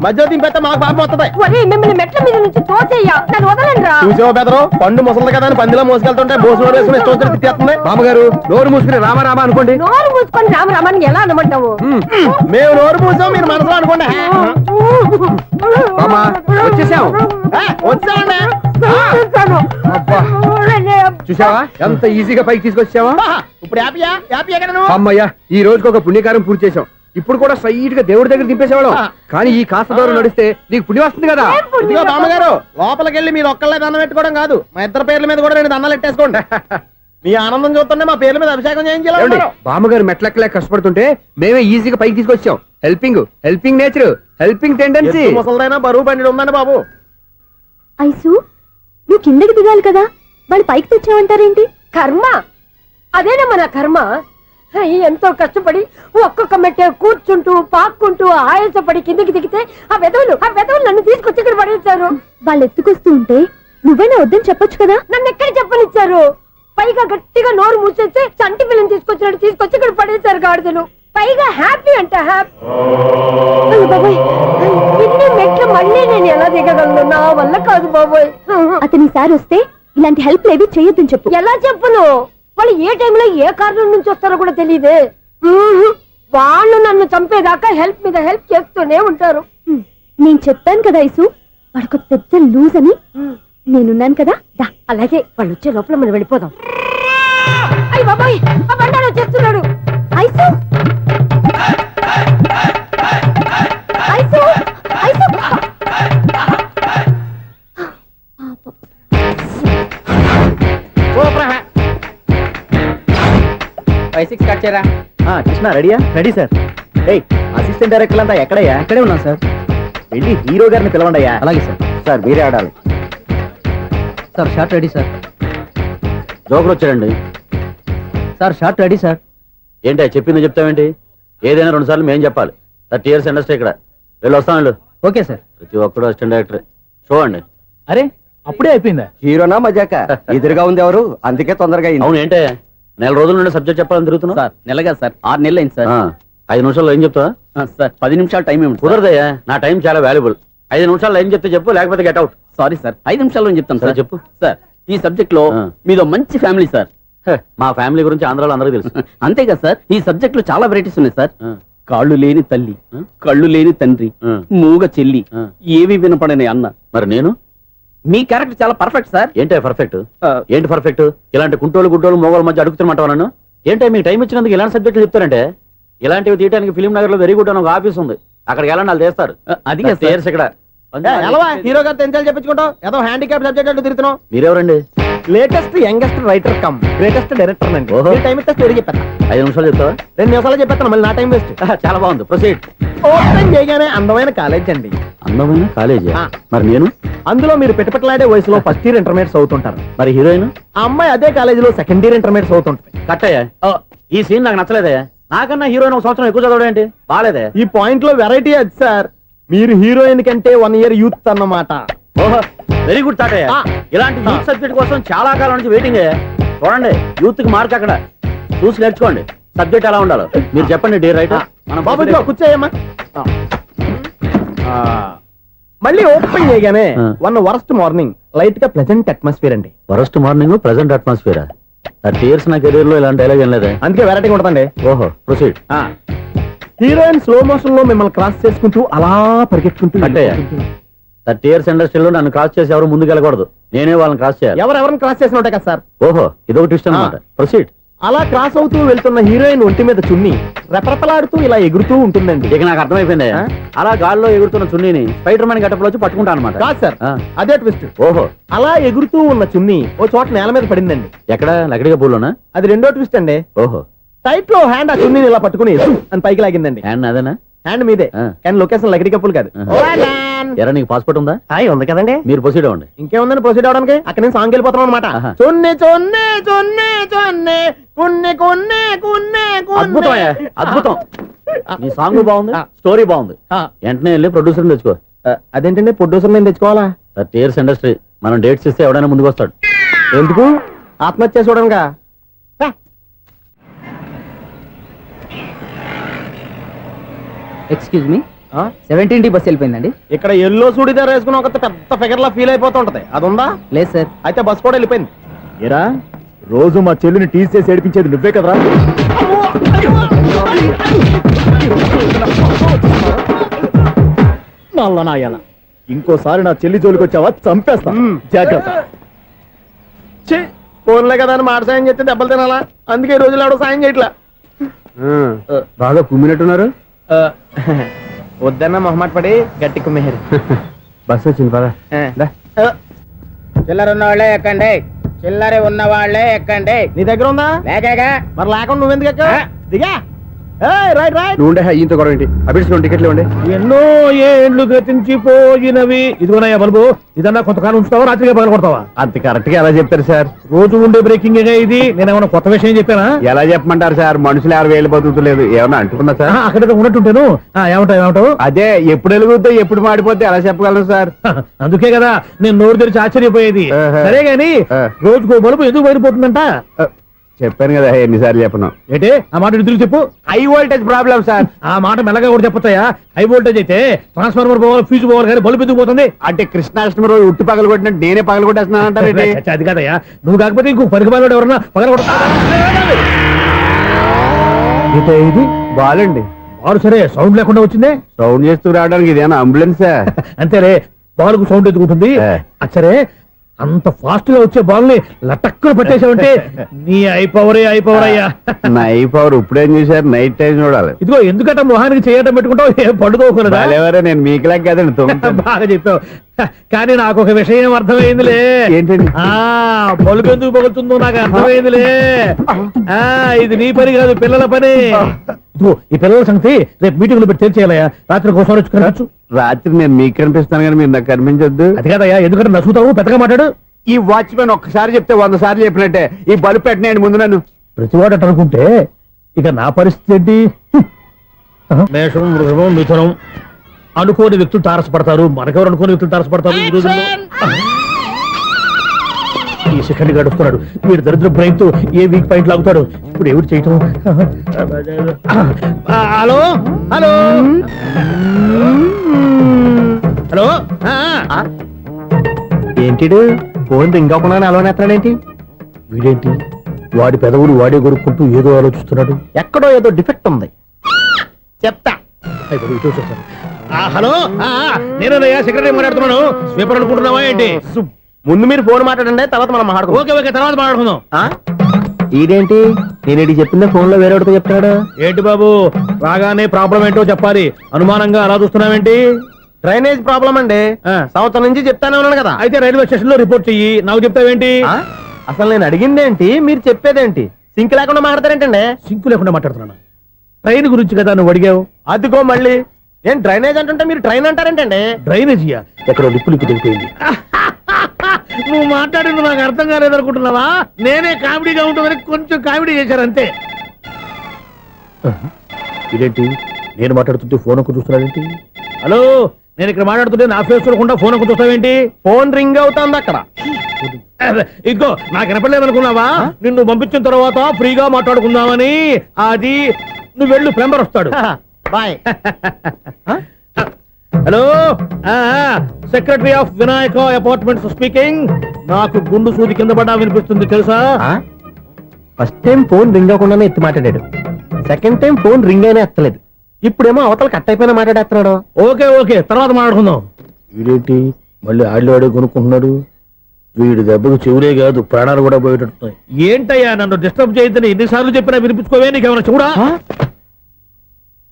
మధ్య దింపేస్తే మాకు పాపం వస్తుంది. ఒరే, మిమ్మల్ని మెట్ల మీద నుంచి తోసేయ్యా, నన్ను వదలండి రా. చూసావా బెదరు, పండు ముసలి కదా అని పందిలో మోసుకెళ్తుంటే బోసు వేసుకుని ఇష్టం తిట్టేస్తుంది. బామ్మగారు, నోరు మూసుకుని రామారామ అనుకోండి. నోరు మూసుకొని రామరామాన్ని ఎలా అనమంటావు? మేము నోరు మూసాం, మీరు మనసులో అనుకోండి. బామ్మ, వచ్చేసాం. వచ్చామండి. అబ్బా, చూసావా ఎంత ఈజీగా పైకి తీసుకొచ్చావా? ఇప్పుడు హ్యాపీయా? హ్యాపీ ఎక్కడ నువ్వు? అమ్మయ్యా, ఈ రోజుకి ఒక పుణ్యకారం పూర్తి చేసాం. ఇప్పుడు కూడా స్ట్రైట్ గా దేవుడి దగ్గర దింపేసేవాళ్ళం. కానీ ఈ కాస్త దూరం నడిస్తే నీకు పుణ్యం వస్తుంది కదా. ఇదిగో బామ్మగారు, లోపలికి వెళ్ళి మీరు ఒక్కళ్ళే దండం పెట్టుకోవడం కాదు, మా ఇద్దరు పేర్ల మీద కూడా 2 దండాలు ఎట్టేసుకోండి. మీ ఆనందం చూస్తుంటే మా పేర్ల మీద అభిషేకం చేయించాలి. బామ్మగారు మెట్లెక్కలే కష్టపడుతుంటే మేమే ఈజీగా పైకి తీసుకొచ్చాం. Helping nature, helping tendency. ముసలిదైనా బరువు బండి ఉందండి బాబు. ఐసు నువ్వు కిందకి దిగాలి కదా, వాళ్ళు పైకి తెచ్చావంటారేంటి? కర్మ, అదేనమ్మా నా కర్మ. ఎంతో కష్టపడి ఒక్కొక్క మెట్టే కూర్చుంటూ పాక్కుంటూ ఆయాసపడి కిందికి దిగితే ఆ వెధవులు నన్ను తీసుకొచ్చి ఇక్కడ పడేశారు. వాళ్ళు ఎత్తుకొస్తూ ఉంటే నువ్వేనా వద్దని చెప్పొచ్చు కదా. నన్ను ఎక్కడ చెప్పనిచ్చారు? పైగా గట్టిగా నోరు మూసేస్తే చంటి పిల్లని తీసుకొచ్చినట్టు తీసుకొచ్చి ఇక్కడ పడేశారు గాడిదలు. పైగా హ్యాపీ అంట హ్యాపీ. అయ్యో బాబోయ్, ఇన్ని మెట్లు మళ్ళీ నేను ఎలా దిగగలను? నా వల్ల కాదు బాబోయ్. అతని సారి వస్తే ఇలాంటి హెల్ప్ లేవి చేయొద్దని చెప్పు. ఎలా చెప్పును? వాళ్ళు ఏ టైంలో ఏ కారణం నుంచి వస్తారో కూడా తెలియదే. వాళ్ళు నన్ను చంపేదాకా హెల్ప్ మీద హెల్ప్ చేస్తూనే ఉంటారు. నేను చెప్పాను కదా ఐసు, వాడికి పెద్ద లూజ్ అని. నేనున్నాను కదా, దా. అలాగే, వాళ్ళు వచ్చే లోపల మనం వెళ్ళిపోదాం. అయ్య బాబాయ్, ఆ బండారు వచ్చేస్తున్నాడు. ఐసు ఐసు ఐసు 5-6 స్టార్ట్ చేయరా. కృష్ణ రెడీయా? Ready sir. అసిస్టెంట్ డైరెక్టర్ అంతా ఎక్కడయ్యా? ఇక్కడే ఉన్నాం సార్. వెళ్ళి హీరో గారిని పిలవండి అయ్యా. అలాగే సార్. సార్ మీరే ఆడాలి. Sir shot ready sir. Joker వచ్చాడండి. Sir shot ready sir. ఏంటి చెప్పింది చెప్తావేంటి? ఏదైనా 2 సార్లు మేం చెప్పాలి. 30 years ఇండస్ట్రీ ఇక్కడ. వెళ్ళి వస్తాం వెళ్ళు. Okay sir. ప్రతి ఒక్కడు అసిస్టెంట్ డైరెక్టర్. చూడండి. అరే అప్పుడే అయిపోయిందా? హీరోనా మజాక? ఎదురుగా ఉంది ఎవరు, అందుకే తొందరగా అవును, ఏంటే 4 రోజుల నుండి సబ్జెక్ట్ చెప్పాలని తిరుగుతున్నా? సార్ నెలగా సార్, 6 నెలలు అయింది సార్. 5 నిమిషాల్లో ఏం చెప్తా సార్ 10 నిమిషాలు టైం ఏమి కుదరదయ్యా, నా టైం చాలా వాల్యుబుల్. 5 నిమిషాల్లో ఏం చెప్తే చెప్పు, లేకపోతే గెట్ అవుట్. సారీ సార్, 5 నిమిషాల్లో చెప్తాను సార్. చెప్పు. సార్ ఈ సబ్జెక్ట్ లో మీదో మంచి ఫ్యామిలీ సార్. మా ఫ్యామిలీ గురించి ఆంధ్రాలో అందరికీ తెలుసు. అంతేగా సార్, ఈ సబ్జెక్ట్ లో చాలా వెరైటీస్ ఉన్నాయి సార్. కాళ్ళు లేని తల్లి ఆ? కళ్ళు లేని తండ్రి ఆ. మూగ చెల్లి ఆ. ఏవి వినపడని అన్న మరి నేను మీ క్యారెక్టర్ చాలా పర్ఫెక్ట్ సార్ ఏంటే పర్ఫెక్ట్ ఏంటి పర్ఫెక్ట్ ఇలాంటి కుంటోళ్ళు గుడ్డోళ్ళు మోగోళ్ళ మధ్య అడుగుతున్నమాట నన్ను ఏంటే మీకు టైం ఇచ్చినందుకు ఇలాంటి సబ్జెక్టులు చెప్తారంటే ఇలాంటివి తీయడానికి ఫిలిం నగర్ లో వెరీ గుడ్ అని ఒక ఆఫీస్ ఉంది అక్కడికి వెళ్ళండి వాళ్ళు చేస్తారు అది కాదు సార్. చేర్స్ ఇక్కడ హీరో గారు తెంచాలి చెప్పించుకుంటావు ఏదో హ్యాండిక్యాప్ సబ్జెక్ట్ అంటూ తిరుగుతున్నావు మీరెవరండి latest youngest writer cum greatest director అండి ఓహో. టైం ఇస్తే స్టోరీ చెప్పేస్తా 5 నిమిషాలు చెప్తావా 2 నిమిషాలు చెప్పేస్తాను మళ్ళీ నా టైం వేస్ట్ చాలా బాగుంది ప్రొసీడ్ ఓపెన్ చేయగానే అందమైన కాలేజ్ అండి అందమైన కాలేజీ ఆ. మరి నేను అందులో మీరు పెట్టుపట్లాడే వయసులో ఫస్ట్ ఇయర్ ఇంటర్మీడియట్స్ అవుతుంటారు మరి హీరోయిన్ ఆ అమ్మాయి అదే కాలేజీలో సెకండ్ ఇయర్ ఇంటర్మీడియట్స్ అవుతుంటుంది కట్టయ్యా ఈ సీన్ నాకు నచ్చలేదే నాకన్నా హీరోయిన్ ఒక సంవత్సరం ఎక్కువ చదవడం ఏంటి బాలేదే ఈ పాయింట్ లో వెరైటీ అది సార్ మీరు హీరోయిన్ కంటే 1 ఇయర్ యూత్ అన్నమాట ఓహో వెరీ గుడ్ తాటయ్య ఆ. ఇలాంటి యూత్ సబ్జెక్ట్ కోసం చాలా కాలం నుంచి వెయిటింగ్ చూడండి యూత్ కి మార్క్ అక్కడ చూసి నేర్చుకోండి సబ్జెక్ట్ ఎలా ఉండాలో మీరు చెప్పండి డీ రైట్ బాబు ఇదిగో కూర్చోయమ్మా మళ్ళీ ఓపెన్ చేయగానే ఆ. 1 వరస్ట్ మార్నింగ్ లైట్ గా ప్లెజెంట్ అట్మాస్ఫియర్ అండి first morning present atmosphere 30 years నా కెరీర్ లో ఇలాంటి డైలాగ్ ఏం లేదే అందుకే వెరైటీ ఉంటుందండి ఓహో ప్రొసీడ్ హీరోయిన్ స్లో మోషన్ లో మిమ్మల్ని క్రాస్ చేసుకుంటూ అలా పరిగెట్టుకుంటూ కట్టయ్య 30 ఇయర్స్ ఇండస్ట్రీలో నన్ను క్రాస్ చేసి ఎవరు ముందుకు వెళ్ళకూడదు నేనే వాళ్ళని క్రాస్ చేయాలి ఎవరెవరిని క్రాస్ చేసిన ఉంటాయి కదా సార్ ఓహో ఇదొక ట్విస్ట్ అన్నమాట ప్రొసీడ్ అలా క్రాస్ అవుతూ వెళ్తున్న హీరోయిన్ ఒంటి మీద చున్ని రెపరెపలాడుతూ ఇలా ఎగురుతూ ఉంటుందండి ఇక నాకు అర్థమైపోయింది ఆ? అలా గాల్లో ఎగురుతున్న చున్నీని స్పైడర్ మ్యాన్ గట్టపులో వచ్చి పట్టుకుంటా అనమాట కాదు సార్ ఆ. అదే ట్విస్ట్ ఓహో అలా ఎగురుతూ ఉన్న చున్ని ఓ చోట నేల మీద పడిందండి ఎక్కడ లకడిగా పూల్లోనా అది రెండో ట్విస్ట్ అండి ఓహో టైట్ లో హ్యాండ్ ఆ చున్నీని ఇలా పట్టుకుని ఎసు అని పైకి లాగిందండి హ్యాండ్ అదేనా హ్యాండ్ మీదే ఆ. కానీ లొకేషన్ లకడి కప్పులు కాదు ఆహా. ఎరా నీకు పాస్పోర్ట్ ఉందా హాయ్ ఉంది కదండి మీరు ప్రొసీడ్ అవ్వండి ఇంకేముందని ప్రొసీడ్ అవడానికి అక్కడ నేను సాంగ్ వెళ్ళిపోతున్నాం అనమాట ఆహా. చున్ని చున్ని చున్ని చున్ని కున్ని కున్ని కున్ని అద్భుతం అయ్యా, అద్భుతం నీ సాంగ్ బాగుంది ఆ. స్టోరీ బాగుంది వెంటనే వెళ్ళి ప్రొడ్యూసర్ తెచ్చుకో అదేంటండి ప్రొడ్యూసర్ నేను తెచ్చుకోవాలా 30 ఇయర్స్ ఇండస్ట్రీ మనం డేట్స్ ఇస్తే ఎవడైనా ముందుకు వస్తాడు ఎందుకు ఆత్మహత్య చూడనుగా ఎక్స్క్యూజ్ మీ 17D బస్ వెళ్ళిపోయిందండి ఇక్కడ ఎల్లో చూడిదార్ వేసుకుని ఒక పెద్ద ఫిగర్ లా ఫీల్ అయిపోతుంటది అది ఉందా లేదు సార్ అయితే బస్ కూడా వెళ్ళిపోయింది ఏరా రోజు మా చెల్లిని టీస్ చేసి ఏడిపించేది నువ్వే కదరా నాయన ఇంకోసారి నా చెల్లి జోలికి వచ్చావా చంపేస్తా జాగ్రత్త ఫోన్లే కదా అని మాట సాయం చేస్తే దెబ్బలు తినాలా అందుకే ఈ రోజులు ఎవడో సాయం చేయట్లా బాగా కుమ్మినట్టున్నారు వద్దన్న మొహమాట పడి గట్టి కుమ్మేరు బస్ వచ్చింది పద చిల్లర ఉన్న వాళ్ళే ఎక్కండి చిల్లర ఉన్న వాళ్ళే ఎక్కండి నీ దగ్గర ఉందా లేకగా మరి లేకుండా నువ్వెందుకు ఎక్కావు దిగా రైట్ రైట్ నువ్వు ఉండే ఈయంతో గొడవ ఏంటి అభిడ్చుకోండి టికెట్లు ఇవ్వండి ఎన్నో ఏండ్లు గతించిపోయినవి ఇదిగోనయ్యా బల్బు ఇదన్నా కొంతకాలం ఉంచుతావా రాత్రిగా పగల కొడతావా అంత కరెక్ట్ గా ఎలా చెప్తారు సార్ రోజు ఉండే బ్రేకింగ్ ఇది నేనేమన్నా కొత్త విషయం చెప్పానా ఎలా చెప్పమంటారు సార్ మనుషులు 60 వేలు బతుకుతలేదు ఏమన్నా అంటున్నా సార్ అక్కడ ఉన్నట్టుంటాను ఏమంటావు అదే ఎప్పుడు వెలుగుతో ఎప్పుడు మాడిపోతే ఎలా చెప్పగలరు సార్ అందుకే కదా నేను నోరు తెరిచి ఆశ్చర్యపోయేది ఆహా. సరే గాని ఆ. రోజుకో బల్బు ఎందుకు బయటపోతుందంట చెప్పాను కదా ఎన్నిసార్లు చెప్పను ఏంటి ఆ మాట ఇటు తిరిగి చెప్పు హై వోల్టేజ్ ప్రాబ్లం సార్ ఆ మాట మెల్లగా కూడా చెప్పొచ్చాయా హై వోల్టేజ్ అయితే ట్రాన్స్ఫార్మర్ పోవాలి ఫ్యూజ్ పోవాలి కానీ బల్బు ఎందుకు పోతుంది అంటే కృష్ణాష్టమి రోజు ఉట్టి పగలు కొట్టినట్టు నేనే పగలు కొట్టేస్తున్నాను అంటారేంటి చచ్చ, అది కాదయ్యా నువ్వు కాకపోతే ఇంకో పనికి పగలవాడు ఎవరన్నా పగల ఇది బాలండి బారు సరే సౌండ్ లేకుండా వచ్చిందే సౌండ్ చేస్తూ రావడానికి ఇదేనా అంబులెన్సా అంతేలే బాల్కు సౌండ్ ఎదుగుతుంది ఏ. అచ్చరే అంత ఫాస్ట్ గా వచ్చే బాల్ ని లటక్కులు పట్టేసావంటే నీ అయిపోవరే అయ్యా నై పవర్ ఇప్పుడేం చూసారు నైట్ టైం చూడాలి ఇదిగో ఎందుకంటే మొహానికి చేయటం పెట్టుకుంటావు ఏం పండుకోకూడదా బాలేవరే నేను మీకులాగా కదండి తొమ్మిది బాగా చెప్పావు కానీ నాకు ఒక విషయం అర్థమైందిలే ఏంటండి? ఆ బల్బు ఎందుకు పగులుతుందో నాకు అర్థమైందిలే ఆ ఇది నీ పని కాదు పిల్లల పని ఇదిగో ఈ పిల్లల సంగతి రేపు మీటింగ్ లో పెట్టి తెలిసేయాలయ్యా రాత్రి ఒకసారి వచ్చి కనవచ్చు రాత్రి నేను మీకు కనిపిస్తాను కానీ మీరు నాకు కనిపించొద్దు అది కాదయ్యా ఎందుకంటే నచ్చుతావు పెద్దగా మాట్లాడు ఈ వాచ్మెన్ ఒక్కసారి చెప్తే 100 సార్లు చెప్పినట్టే ఈ బల్బు పెట్టినాయండి ముందు నన్ను ప్రతివాడు అట్ట అనుకుంటే ఇక నా పరిస్థితి ఏంటి మేషం వృషభం మిథునం అనుకోని వ్యక్తులు తారసపడతారు మనకెవరు అనుకోని వ్యక్తులు తారసపడతారు ఈ రోజుల్లో ఈ సెకండ్ గడుపుతున్నాడు వీడు దరిద్ర బ్రెయిన్ తో ఏ వీక్ పాయింట్ లాగుతాడు ఇప్పుడు ఎవరు చేయటం హలో హలో హలో ఏంటిడు ఫోన్ రింగ్ అవ్వకుండా అలవనేస్తాడేంటి వీడేంటి వాడి పెదవులు వాడే కొరుక్కుంటూ ఏదో ఆలోచిస్తున్నాడు ఎక్కడో ఏదో డిఫెక్ట్ ఉంది చెప్తా. హలో నేనయ్యా సెక్రటరీ మాట్లాడుతున్నాను. స్వీపర్ అనుకుంటున్నావా ఏంటి? ముందు మీరు ఫోన్ మాట్లాడండి, తర్వాత మనం మాట్లాడుకో. ఓకే ఓకే, తర్వాత మాట్లాడుకుందాం. ఇదేంటి నేను ఇది చెప్పిందే ఫోన్ లో వేరే ఒకటి చెప్తాడు. ఏంటి బాబు, రాగానే ప్రాబ్లం ఏంటో చెప్పాలి. అనుమానంగా అలా చూస్తున్నావేంటి? డ్రైనేజ్ ప్రాబ్లం అండి. సంవత్సరం నుంచి చెప్తానే ఉన్నాను కదా. అయితే రైల్వే స్టేషన్ లో రిపోర్ట్ చెయ్యి, నాకు చెప్తావేంటి? అసలు నేను అడిగిందేంటి, మీరు చెప్పేదేంటి? సింక్ లేకుండా మాట్లాడతారేంటండి? సింకు లేకుండా మాట్లాడుతున్నాను. ట్రైన్ గురించి కదా నువ్వు అడిగావు. అదిగో మళ్ళీ నేను డ్రైనేజ్ అంటుంటే మీరు ట్రైన్ అంటారేంటండి? డ్రైనేజీయా? ఎక్కడో లిప్పు తెలిపోయింది. నువ్వు మాట్లాడింది నాకు అర్థం కాలేదనుకుంటున్నావా? నేనే కామెడీగా ఉంటుందని కొంచెం కామెడీ చేశారు అంతే. ఇదేంటి నేను మాట్లాడుతుంటే ఫోన్ ఒక్క చూస్తున్నావేంటి? హలో, నేను ఇక్కడ మాట్లాడుతుంటే నా ఫేస్ చూడకుండా ఫోన్ ఒక్క చూస్తావేంటి? ఫోన్ రింగ్ అవుతుంది అక్కడ. ఇదిగో నాకు వినపడలేదు అనుకున్నావా? నిన్ను పంపించిన తర్వాత ఫ్రీగా మాట్లాడుకుందామని. అది నువ్వు వెళ్ళు, ప్లంబర్ వస్తాడు. Bye. Hello, secretary of Vinayaka apartments speaking. నాకు గుండు సూది కింద పడ్డా వినిపిస్తుంది తెలుసా? ఫస్ట్ టైం ఫోన్ రింగ్ అవ్వకుండానే ఎత్తి మాట్లాడాడు. సెకండ్ టైం ఫోన్ రింగ్ అయినా ఎత్తలేదు. ఇప్పుడేమో అవతల కట్ అయిపోయినా మాట్లాడేస్తున్నాడు. ఓకే ఓకే, తర్వాత మాట్లాడుకుందాం. వీడేంటి మళ్ళీ ఆడిలో కొనుక్కుంటున్నాడు? వీడి దెబ్బకు చెవులే కాదు ప్రాణాలు కూడా పోయేటట్టున్నాయి. ఏంటయ్యా నన్ను డిస్టర్బ్ చేయొద్దని ఎన్నిసార్లు చెప్పినా వినిపించుకోవే? నీకేమైనా చూడా?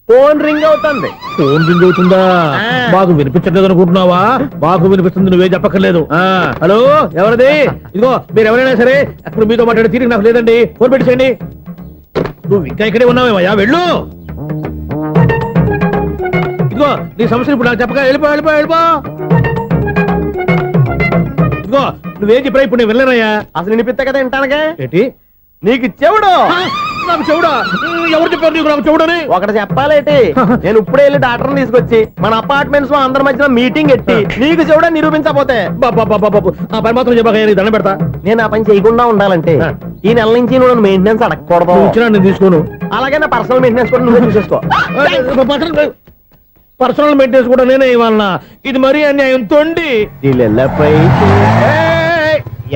ఫోన్ రింగ్ అవుతుంది. ఫోన్ రింగ్ అవుతుందా? మాకు వినిపించలేదు అనుకుంటున్నావా? మాకు వినిపిస్తుంది, నువ్వే చెప్పక్కర్లేదు. హలో, ఎవరిది? ఇదిగో మీరు ఎవరైనా సరే అప్పుడు మీతో మాట్లాడే తీరిక నాకు లేదండి. ఫోన్ పెట్టేసేయండి. నువ్వు ఇంకా ఇక్కడే ఉన్నావేమయ్యా, వెళ్ళు. ఇదిగో నీ సమస్యలు ఇప్పుడు నాకు చెప్పగా వెళ్ళిపో వెళ్ళిపో వెళ్ళిపో. ఇదిగో నువ్వేం చెప్పరా ఇప్పుడు నేను వెళ్ళానయ్యా. అసలు వినిపిస్తా కదా వింటానగా. ఏంటి నీకు చెవుడు? నాకు చెవుడా? ఎవరు చెప్పారు నీకు నాకు చెవుడని? ఒకటి చెప్పాలేటి, నేను ఇప్పుడే వెళ్ళి డాక్టర్ని తీసుకొచ్చి మన అపార్ట్మెంట్స్ లో అందరి మధ్యన మీటింగ్ ఎట్టి నీకు చెవుడని నిరూపించకపోతే ఆ పని మాత్రం చెప్పక దండం పెడతా. నేను ఆ పని చేయకుండా ఉండాలంటే ఈ నెల నుంచి నువ్వు నన్ను మెయింటెనెన్స్ అడగకూడదు. ఇచ్చినా నేను తీసుకోను. అలాగే నా పర్సనల్ మెయింటెనెన్స్ కూడా నువ్వే చూసేసుకో. పర్సనల్ మెయింటెనెన్స్ కూడా నేనే ఇవ్వాలన్నా? ఇది మరీ అన్యాయం తోండి.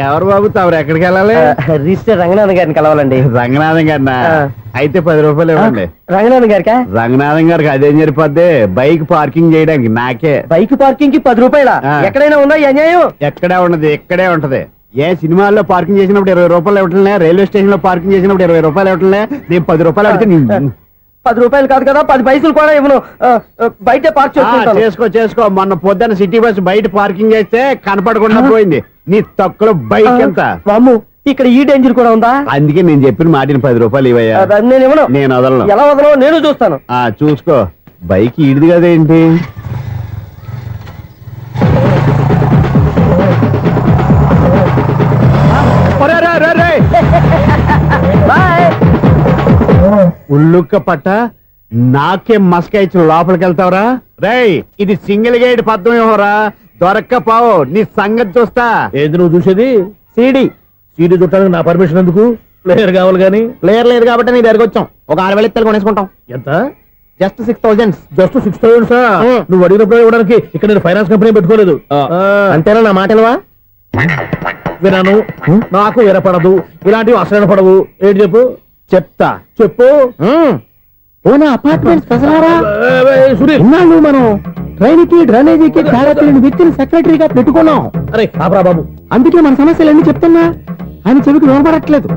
ఎవరు బాబు తమరు ఎక్కడికి వెళ్ళాలి? రిజిస్టర్ రంగనాథన్ గారిని కలవాలండి. రంగనాథం గారినా? అయితే 10 రూపాయలు ఇవ్వండి. రంగనాథన్ గారికా? రంగనాథం గారికి అదేం సరిపోద్ది, బైక్ పార్కింగ్ చేయడానికి నాకే. బైక్ పార్కింగ్ కి 10 రూపాయల? ఎక్కడైనా ఉందా ఈ అన్యాయం? ఎక్కడే ఉండదు, ఇక్కడే ఉంటది. ఏ సినిమాల్లో పార్కింగ్ చేసినప్పుడు 20 రూపాయలు ఇవ్వట్లే, రైల్వే స్టేషన్ లో పార్కింగ్ చేసినప్పుడు 20 రూపాయలు ఇవ్వట్లే. నేను 10 రూపాయలు అడిగితే 10 రూపాయలు కాదు కదా, 10 పైసలు కూడా ఇవ్వను. బయట పార్క్ చేసుకో చేసుకో. మొన్న పొద్దున్న సిటీ బస్ బయట పార్కింగ్ చేస్తే కనపడకుండా పోయింది. నీ తక్కువ బైక్ ఎంత? వామ్ము, ఇక్కడ ఈ డేంజర్ కూడా ఉందా? అందుకే నేను చెప్పిన మాటిని 10 రూపాయలు ఇవ్వయ్యా. నేను ఇవ్వను. నేను వదలను. ఎలా వదలను నేను చూస్తాను. చూసుకో. బైక్ ఈడిది కదేంటి? ఉల్లుక్క పట్ట నాకే మస్క ఇచ్చిన లోపలికి వెళ్తావరా? రేయ్, ఇది సింగిల్ గేట్ పద్మం ఇవ్వరా? దొరక్కపోవు, నీ సంగతి చూస్తా. ఏది నువ్వు చూసేది? సీడీ చుట్టానికి నా పర్మిషన్ ఎందుకు? ప్లేయర్ కావాలి గానీ. ప్లేయర్ లేదు కాబట్టి నీ దగ్గరకు వచ్చాం. ఒక 6,000 ఇత్తలు కొనేసుకుంటాం. ఎంత? జస్ట్ 6,000. జస్ట్ 6,000? నువ్వు అడిగినప్పుడు ఇవ్వడానికి ఇక్కడ నేను ఫైనాన్స్ కంపెనీ పెట్టుకోలేదు. అంతేనా నా మాటలువా? వినాను, నాకు వినపడదు. ఇలాంటివి అసలు వినపడవు. ఏంటి చెప్పు? చెప్తా. చెప్పు. అపార్ట్మెంట్స్ సునీల్, మనం ట్రైన్ కి డ్రైనేజీకి తేడా తెలియని వ్యక్తిని సెక్రటరీగా పెట్టుకున్నాం. అరే ఆపరా బాబు. అందుకే మన సమస్యలు అన్ని చెప్తున్నా ఆయన చెవికి వినపడట్లేదు.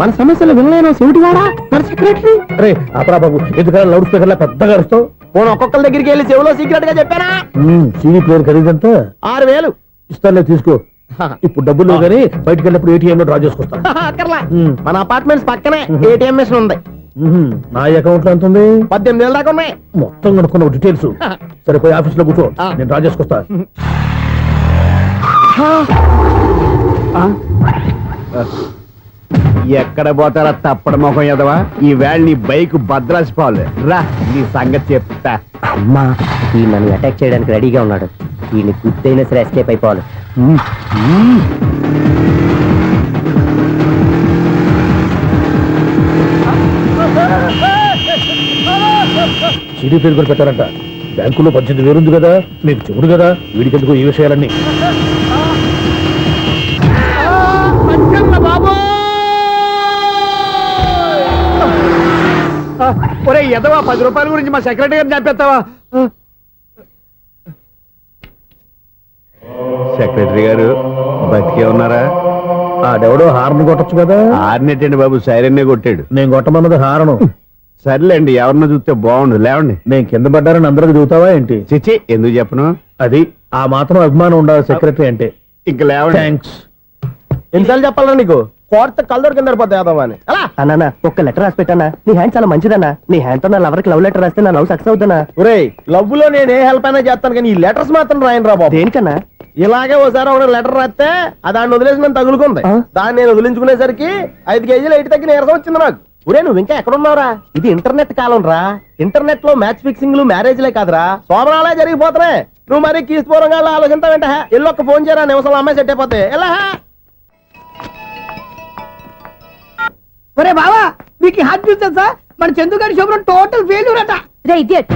మన సమస్యలు వినలేను చెవిటి వాడా మన సెక్రటరీ. అరే ఆపరా బాబు, ఎందుకంటే లౌడ్ స్పీకర్ లా పెద్దగా అరుస్తావు. పోను ఒక్కొక్కరి దగ్గరికి వెళ్ళి చెవిలో సీక్రెట్ గా చెప్పానా? సీడీ ప్లేయర్ ఖరీదంతా 6,000 ఇస్తానులే, తీసుకో. ఇప్పుడు డబ్బులు కానీ బయటకు వెళ్ళినప్పుడు ఏటీఎం లో డ్రా చేసుకొస్తా. మన అపార్ట్మెంట్స్ పక్కనే ఏటీఎం మిషన్ ఉంది. నా అకౌంట్ లో ఎంత ఉంది? 18,000 దాకా ఉన్నాయి. మొత్తం కనుక్కున్న డీటెయిల్స్. సరిపోయి ఆఫీస్ లో కూర్చో, నేను డ్రా చేసుకొస్తా. ఎక్కడ పోతారా తప్పడ మొహం ఎదవా? ఈ వేళ నీ బైక్ భద్రాసిపోవాలి. రా, నీ సంగతి చెప్తా. అమ్మా, ఈ నన్ను అటాక్ చేయడానికి రెడీగా ఉన్నాడు. ఈయన గుర్తైనా సరే ఎస్కేప్ అయిపోవాలి. సీడీ ప్లేయర్ కూడా పెట్టారంట. బ్యాంకులో 18,000 ఉంది కదా, మీకు చెవుడు కదా, వీడికెందుకు ఈ విషయాలన్నీ? ఒరే ఎదవా 10 రూపాయల గురించి మా సెక్రటరీ గారిని చంపేస్తావా? సెక్రటరీ గారు బతికే ఉన్నారా? ఆడెవడో హార్న్ కొట్టచ్చు కదా. ఆరినట్టండి బాబు, సైరన్నే కొట్టాడు. నేను కొట్టమన్నది హారను. సర్లేండి, ఎవరినో చూస్తే బాగుండు. లేవండి. నేను కింద పడ్డారని అందరికి చూతావా ఏంటి? చిచ్చి, ఎందుకు చెప్పను? అది ఆ మాత్రం అభిమానం ఉండాలి సెక్రటరీ అంటే. ఇంక లేవండి. థ్యాంక్స్. ఎన్నిసార్లు చెప్పాలన్నా నీకు? కోర్త కలర్ కింద పోతే యాదవ్ అని. అన్నా ఒక్క లెటర్ రాసి పెట్టానా? నీ హ్యాండ్ చాలా మంచిదన్నా. నీ హ్యాండ్ తో నా లవర్కి లవ్ లెటర్ రాస్తే నా లవ్ సక్సెస్ అవుతానా? ఒరే, లవ్ లో నేను ఏ హెల్ప్ అయినా చేస్తాను, కానీ ఈ లెటర్స్ మాత్రం రాయను రా బాబు. దేనికన్నా? ఇలాగే ఓసారి ఒక లెటర్ రాస్తే అది దాన్ని వదిలేసి నన్ను తగులుకుంది. దాన్ని నేను వదిలించుకునేసరికి 5 కేజీలు 8 తగ్గి నీరసం వచ్చింది నాకు. ఒరే, నువ్వు ఇంకా ఎక్కడున్నావురా? ఇది ఇంటర్నెట్ కాలం రా. ఇంటర్నెట్ లో మ్యాచ్ ఫిక్సింగ్లు మ్యారేజ్లే కాదురా, సోమరాలే జరిగిపోతున్నాయి. నువ్వు మరి కీస్పూరంగా ఆలోచించావంటే ఎల్లొక్క ఫోన్ చేయరా, నిమిషంలో అమ్మాయి సెట్ అయిపోతే ఎలా? ఒరే బావా, మీకు హాట్ న్యూస్ తెలుసా? మన చందుగారి శుభ్రం టోటల్ ఫెయిల్యూర్ అట. రే ఇడియట్,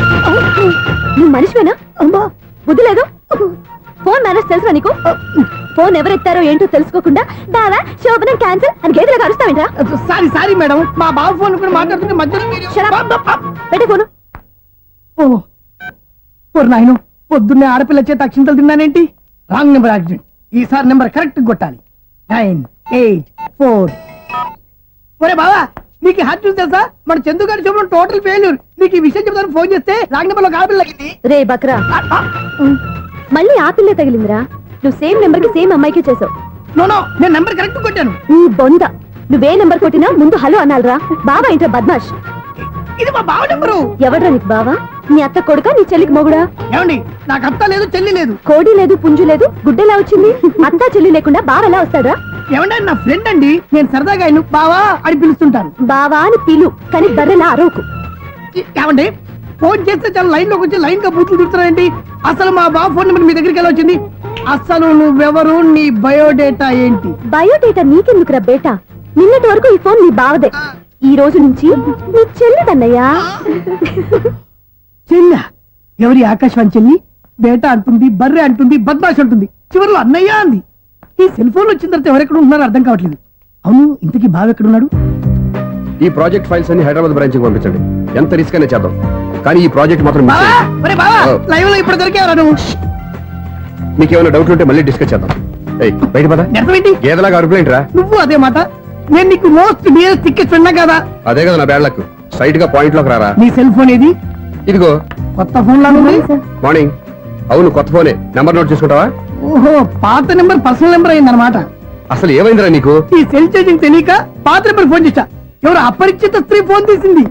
నువ్వు మనిషివేనా? అమ్మా, బుద్ధి లేదు. ఫోన్ మేనేజ్ తెలుసా నీకు? ఫోన్ ఎవరెత్తారో ఏంటో తెలుసుకోకుండా బావా శోభనం క్యాన్సిల్ అని గేదెలకు అరుస్తావేంట్రా? సారీ సారీ మేడం, మా బావ ఫోన్ కూడా మాట్లాడుతుంటే మధ్యలో మీరు- పెట్టే ఫోను. ఓ నాయను, పొద్దున్నే ఆడపిల్ల చేత అక్షింతలు తిన్నానేంటి? Wrong number accident. ఈసారి నెంబర్ కరెక్ట్ కొట్టాలి. 9, 8, 4. ఒరే బావా, నీకు హాట్ న్యూస్ తెలుసా? మన చందు గారి శుభ్రం టోటల్ ఫెయిల్యూర్. నీకు ఈ విషయం చెప్తాను ఫోన్ చేస్తే రాంగ్ నెంబర్ లో ఆడపిల్ల తగ్గింది. రే బక్రా, మళ్ళీ ఆ పిల్లే తగిలిందిరా. నువ్వు సేమ్ నెంబర్ కి సేమ్ అమ్మాయికే చేసావు. నో నో, నేను నెంబర్ కరెక్ట్ కొట్టాను. నీ బొంద, నువ్వే నెంబర్ కొట్టినా ముందు హలో అనాలిరా. బావా ఇంట్లో బద్మాష్. ఇది మా బావ నెంబరు. ఎవడ్రా నీకు బావా? నీ అత్త కొడుక, నీ చెల్లికి మొగుడా? ఏమండి, నాకు అత్త లేదు, చెల్లి లేదు. కోడి లేదు, పుంజు లేదు, గుడ్డెలా వచ్చింది? అత్త చెల్లి లేకుండా బావ ఎలా వస్తాడా? ఏమండి, నా ఫ్రెండ్ అండి. నేను సరదాగా ఆయన బావా అని పిలుస్తుంటాను. బావా అని పిలు, కానీ బర్రెలా అరవకు. ఏమండి, ఫోన్ చేస్తే చాలా లైన్ లోకి వచ్చి లైన్ గా బూతులు తిడుతున్నారేంటి? అసలు మా బావ ఫోన్ నెంబర్ మీ దగ్గరికి ఎలా వచ్చింది? అసలు నువ్వెవరు, నీ బయోడేటా ఏంటి? బయోడేటా నీకెందుకురా బేటా? నిన్నటి వరకు ఈ ఫోన్ నీ బావదే, ఈ రోజు నుంచి నీ చెల్లిదన్నయ్యా. చెల్ల ఎవరి? ఆకాశవాణి చెల్లి. బేటా అంటుంది, బర్రె అంటుంది, బద్మాష్ అంటుంది, చివరిలో అన్నయ్య అంది. ఈ సెల్ ఫోన్ వచ్చిన తర్వాత ఎవరెక్కడ ఉంటున్నారో అర్థం కావట్లేదు. అవును, ఇంతకీ బావ ఎక్కడున్నాడు? ఈ ప్రాజెక్ట్ ఫైల్స్ అన్ని హైదరాబాద్ బ్రాంచ్ కి పంపించండి. ఎంత రిస్క్ అయినా చేద్దాం, కానీ ఈ ప్రాజెక్ట్ మాత్రం మిస్ బావా, అయ్యింది. ఒరే బావా, లైవ్ లో ఇప్పుడు దొరికేవరా నువ్వు? మీకు ఏమైనా డౌట్ ఉంటే మళ్ళీ డిస్కస్ చేద్దాం. ఏయ్, బయట పద. నిజమేంటి? గేదలాగా అరుపులేంటి రా? నువ్వు అదే మాట. నేను నీకు మోస్ట్ డియర్ టికెట్స్ విన్నా కదా. అదే కదా నా బ్యాడ్ లక్. స్ట్రైట్ గా పాయింట్ లోకి రారా. నీ సెల్ ఫోన్ ఏది? ఇదిగో. కొత్త ఫోన్ లాగా ఉంది. మార్నింగ్. అవును, కొత్త ఫోనే. నెంబర్ నోట్ చేసుకుంటావా? ఓహో, పాత నెంబర్ పర్సనల్ నెంబర్ అయిందన్నమాట. అసలు ఏమైందిరా నీకు? ఈ సెల్ చేంజింగ్ తెలియక పాత నెంబర్ ఫోన్ చేశా. ఎవరు అపరిచిత స్త్రీ ఫోన్ తీసింది.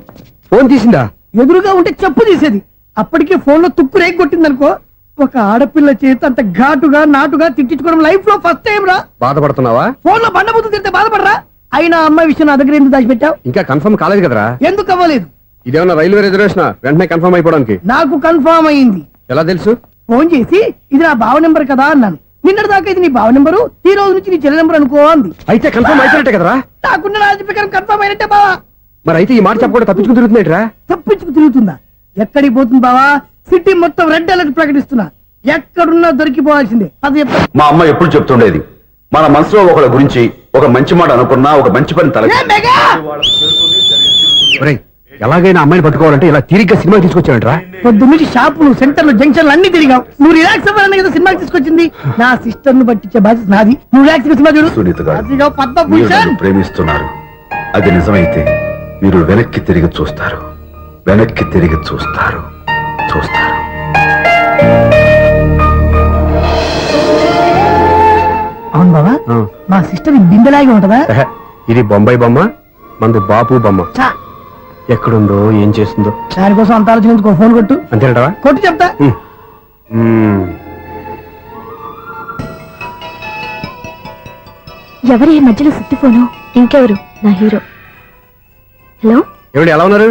ఫోన్ తీసిందా? ఎదురుగా ఉంటే చెప్పు తీసేది. అప్పటికే ఫోన్ లో తుక్కు రేగి కొట్టిందనుకో. ఒక ఆడపిల్ల చేత అంత ఘాటుగా నాటుగా తిట్టించుకోవడం లైఫ్ లో ఫస్ట్ టైం రా. బాధపడుతున్నావా? ఫోన్ లో బండబుద్ధి తింటే బాధపడరా? అయినా అమ్మాయి విషయం నా దగ్గర ఎందుకు దాచిపెట్టావు? ఇంకా కన్ఫర్మ్ కాలేదు కదరా? ఎందుకు అవ్వలేదు? ఇదేమన్నా రైల్వే రిజర్వేషన్? వెంటనే కన్ఫర్మ్ అయిపోవడానికి. నాకు కన్ఫర్మ్ అయింది. ఎలా తెలుసు? ఫోన్ చేసి ఇది నా బావ నెంబర్ కదా అన్నాను. నిన్నటి దాకా ఇది నీ బావ నెంబరు, ఈ రోజు నుంచి నీ చెల్లి నెంబర్ అనుకో అంది. అయితే కన్ఫర్మ్ అయిపోయినట్టే కదరా? నాకున్న రాజు ప్రకారం కన్ఫర్మ్ అయినట్టే బావా. మరి అయితే ఈ మాట చెప్పకుండా తప్పించుకుని తిరుగుతున్నట్రా? తప్పించుకు తిరుగుతుందా? ఎక్కడికి పోతుంది బావా? సిటీ మొత్తం రెడ్ అలర్ట్ ప్రకటిస్తున్నా. ఎక్కడున్నా దొరికిపోవాల్సిందే. అది చెప్తా. మా అమ్మ ఎప్పుడు చెప్తుండేది, మన మనసులో ఒకళ్ళ గురించి ఒక మంచి మాట అనుకున్నా ఒక మంచి పని తల. ఎలాగైనా అమ్మాయిని పట్టుకోవాలంటే ఇలా తిరిగ్గా సినిమా తీసుకొచ్చాడంట్రా? పొద్దు నుంచి షాపులు, సెంటర్లు, జంక్షన్లు అన్ని తిరిగావు. నువ్వు రిలాక్స్ అవ్వాలని కదా సినిమాకి తీసుకొచ్చింది. నా సిస్టర్ ను పట్టించే బాధ్యత నాది. నువ్వు రిలాక్స్ సినిమా చూడు. సునీత గారు, అదిగో మీరు పద్మభూషణ్. నన్ను ప్రేమిస్తున్నారు. అది నిజమైతే మీరు వెనక్కి తిరిగి చూస్తారు, వెనక్కి తిరిగి చూస్తారు, చూస్తారు. అవును బావా, మా సిస్టర్ బిందెలాగే ఉంటదా? ఇది బొంబాయి బొమ్మ, మంది బాపు బొమ్మ. చా, ఎక్కడుందో ఏం చేస్తుందో దానికోసం అంత ఆలోచించుకో. ఫోన్ కొట్టు. అంతేనటవా? కొట్టు చెప్తా. ఎవరి ఈ మధ్యలో సుత్తి ఫోను? ఇంకెవరు? నా హీరో. హలో, ఏమిటి ఎలా ఉన్నారు?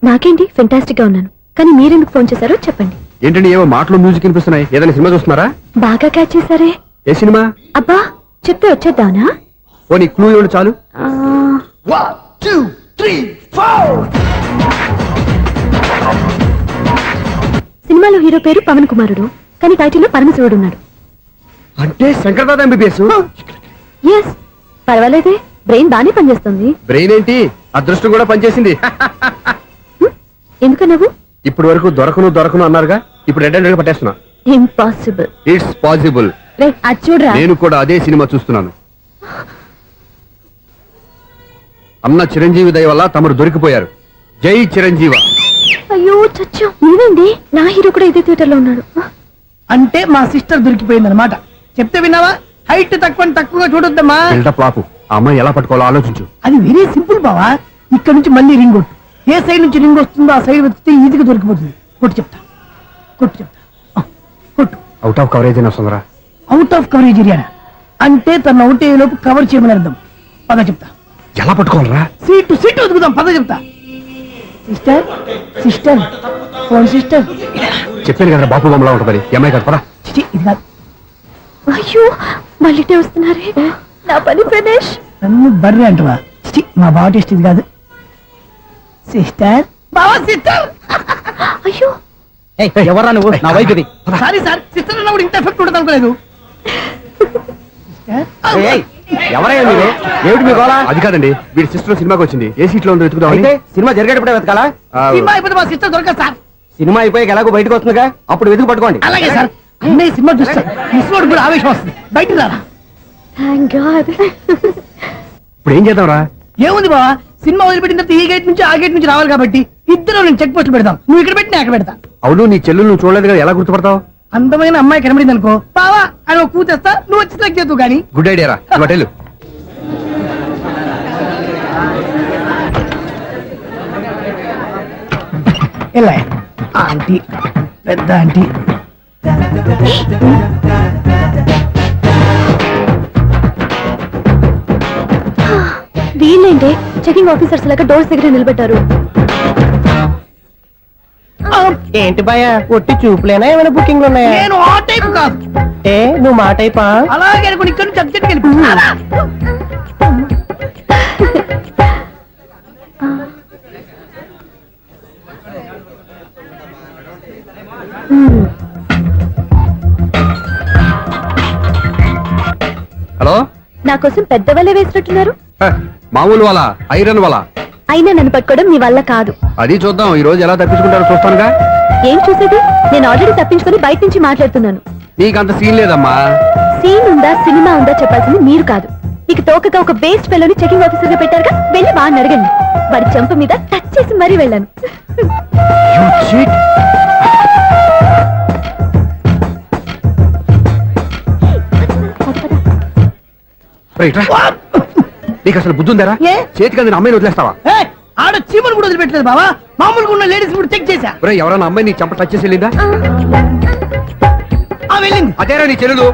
నాకేంటి ఫెంటాస్టిక్ గా ఉన్నాను, కానీ మీరెందుకు ఫోన్ చేశారో చెప్పండి. ఏంటండి ఏవో మాటలు మ్యూజిక్ వినిపిస్తున్నాయి? ఏదైనా సినిమా చూస్తున్నారా? బాగా క్యాచ్ చేశారే. ఏ సినిమా? అబ్బా, చెప్తే వచ్చేద్దానా? ఓ నీ క్లూ ఇవ్వండి చాలు. సినిమాలో హీరో పేరు పవన్ కుమారుడు, కానీ టైటిల్లో పరమశివుడు ఉన్నాడు. అంటే శంకర్దాద ఎంబీబీఎస్. ఎస్, పర్వాలేదే, బ్రెయిన్ బానే పనిచేస్తుంది. బ్రెయిన్ ఏంటి, అదృష్టం కూడా పనిచేసింది. ఎందుకు నువ్వు ఇప్పటి వరకు దొరకను అన్నారుగా, ఇప్పుడు రెడ్ హ్యాండెడ్ గా పట్టేస్తున్నా. ఇంపాసిబుల్. It's possible. అది చూడరా. నేను కూడా అదే సినిమా చూస్తున్నాను. అన్న చిరంజీవి దయ వల్ల తమరు దొరికిపోయారు. జై చిరంజీవ. అయ్యో చచ్చా, ఏమైంది? నా హీరో కూడా ఇదే థియేటర్ లో ఉన్నాడు. అంటే మా సిస్టర్ దొరికిపోయింది అనమాట. చెప్తే విన్నావా? హైట్ తక్కువగా చూడొద్దమ్మా. బిల్డప్ లాపు. ఆ అమ్మాయి ఎలా పట్టుకోవాలో ఆలోచించు. అది వెరీ సింపుల్ బావా. ఇక్కడ నుంచి మళ్ళీ రింగ్ కొట్టు. ఏ సైడ్ నుంచి రింగ్ వస్తుందో ఆ సైడ్ వస్తే ఈజీగా దొరికిపోతుంది. కొట్టు చెప్తా. కొట్టు. అవుట్ ఆఫ్ కవరేజ్ అయినా వస్తుందిరా. అవుట్ ఆఫ్ కవరేజ్ ఏరియా అంటే తన అవుట్ అయ్యే లోపు కవర్ చేయమని అర్థం. పద చెప్తా. ఎలా పట్టుకోవాలరా? సీటు వదుకుదాం. పద చెప్తా. Sister phone sister. చెప్పాను కదా బాపు బొమ్మలా ఉంటుంది. అమ్మాయి కదా పరా. ఇది కాదు. అయ్యో మళ్ళీ వస్తున్నారే. నా పని ప్రదేశ్. నన్ను బర్రె అంటవా? మా బావ టేస్ట్ ఇది కాదు. సిస్టర్ బావా సిస్టర్. అయ్యో ఎవరా నువ్వు? నా వైపు ఇది. సారీ సార్, సిస్టర్ అన్నప్పుడు ఇంత ఎఫెక్ట్ ఉండదు అనుకోలేదు. ఎవరయ్యా మీరే? ఏమిటి మీ గోళ? అది కాదండి, వీడి సిస్టర్ సినిమాకి వచ్చింది. ఏ సీట్ లో ఉందో వెతుకుదామని. అయితే సినిమా జరిగేటప్పుడే వెతకాలా? సినిమా అయిపోతే మా సిస్టర్ దొరకదు సార్. సినిమా అయిపోయాక ఎలాగో బయటకు వస్తుందిగా, అప్పుడు వెతుకు పట్టుకోండి. అలాగే సార్. అన్నయ్య సినిమా చూస్తారు. మిస్వాడు కూడా ఆవేశం వస్తుంది. బయట రారా. Thank God. ఇప్పుడు ఏం చేద్దాంరా? ఏముంది బావా, సినిమా వదిలిపెట్టిన తర్వాత ఈ గేట్ నుంచి ఆ గేట్ నుంచి రావాలి కాబట్టి ఇద్దరు నేను చెక్ పోస్ట్ పెడతాం. నువ్వు ఇక్కడ పెట్టి నేను అక్కడ పెడతా. అవును, నీ చెల్లు నువ్వు చూడలేదు కదా, ఎలా గుర్తుపడతావు? అందమైన అమ్మాయి కనబడింది అనుకో, బావా అని ఒక కూతేస్తా, నువ్వు వచ్చి సెలెక్ట్ చేద్దు కానీ. గుడ్ ఐడియా రా. హోటల్ ఎలా ఆంటీ, పెద్ద ఆంటీ. వీళ్ళేంటి చెకింగ్ ఆఫీసర్స్ లాగా డోర్స్ దగ్గర నిలబెట్టారు. ఏంటి భయ, ఒట్టి చూపులేనా ఏమైనా బుకింగ్లు ఉన్నాయా? నేను ఆ టైప్ కాదు. ఏ నువ్వు మా టైపా? అలాగే అనుకుని ఇక్కడ నుంచి అర్జెంట్కి వెళ్ళిపో. హలో, నా కోసం పెద్ద వలే వేసినట్టున్నారు. మామూలు వాళ్ళ ఐరన్ వాళ్ళ. అయినా నన్ను పట్టుకోవడం మీ వల్ల కాదు. అది చూద్దాం ఈ రోజు ఎలా తప్పించుకుంటారో చూస్తానుగా. ఏం చూసేది? నేను ఆల్రెడీ తప్పించుకొని బయట నుంచి మాట్లాడుతున్నాను. నీకంత సీన్ లేదమ్మా. సీన్ ఉందా సినిమా ఉందా చెప్పాల్సింది మీరు కాదు. మీకు తోకగా ఒక బేస్ట్ ఫెలోని చెకింగ్ ఆఫీసర్ గా పెట్టారుగా, వెళ్ళి వాడిని అడగండి. వాడి చెంప మీద టచ్ చేసి మరీ వెళ్ళాను. నీకు అసలు బుద్ధి ఉందారా? ఏ? చేతికి అందిన అమ్మాయిని వదిలేస్తావా? ఆడ చీమలు కూడా వదిలిపెట్టలేదు బావా. మామూలుగా ఉన్న లేడీస్ కూడా చెక్ చేశా. ఎవరైనా అమ్మాయి నీ చెంప టచ్ చేసి వెళ్ళిందా? వెళ్ళింది. అదేరా నీ చెల్లెలు?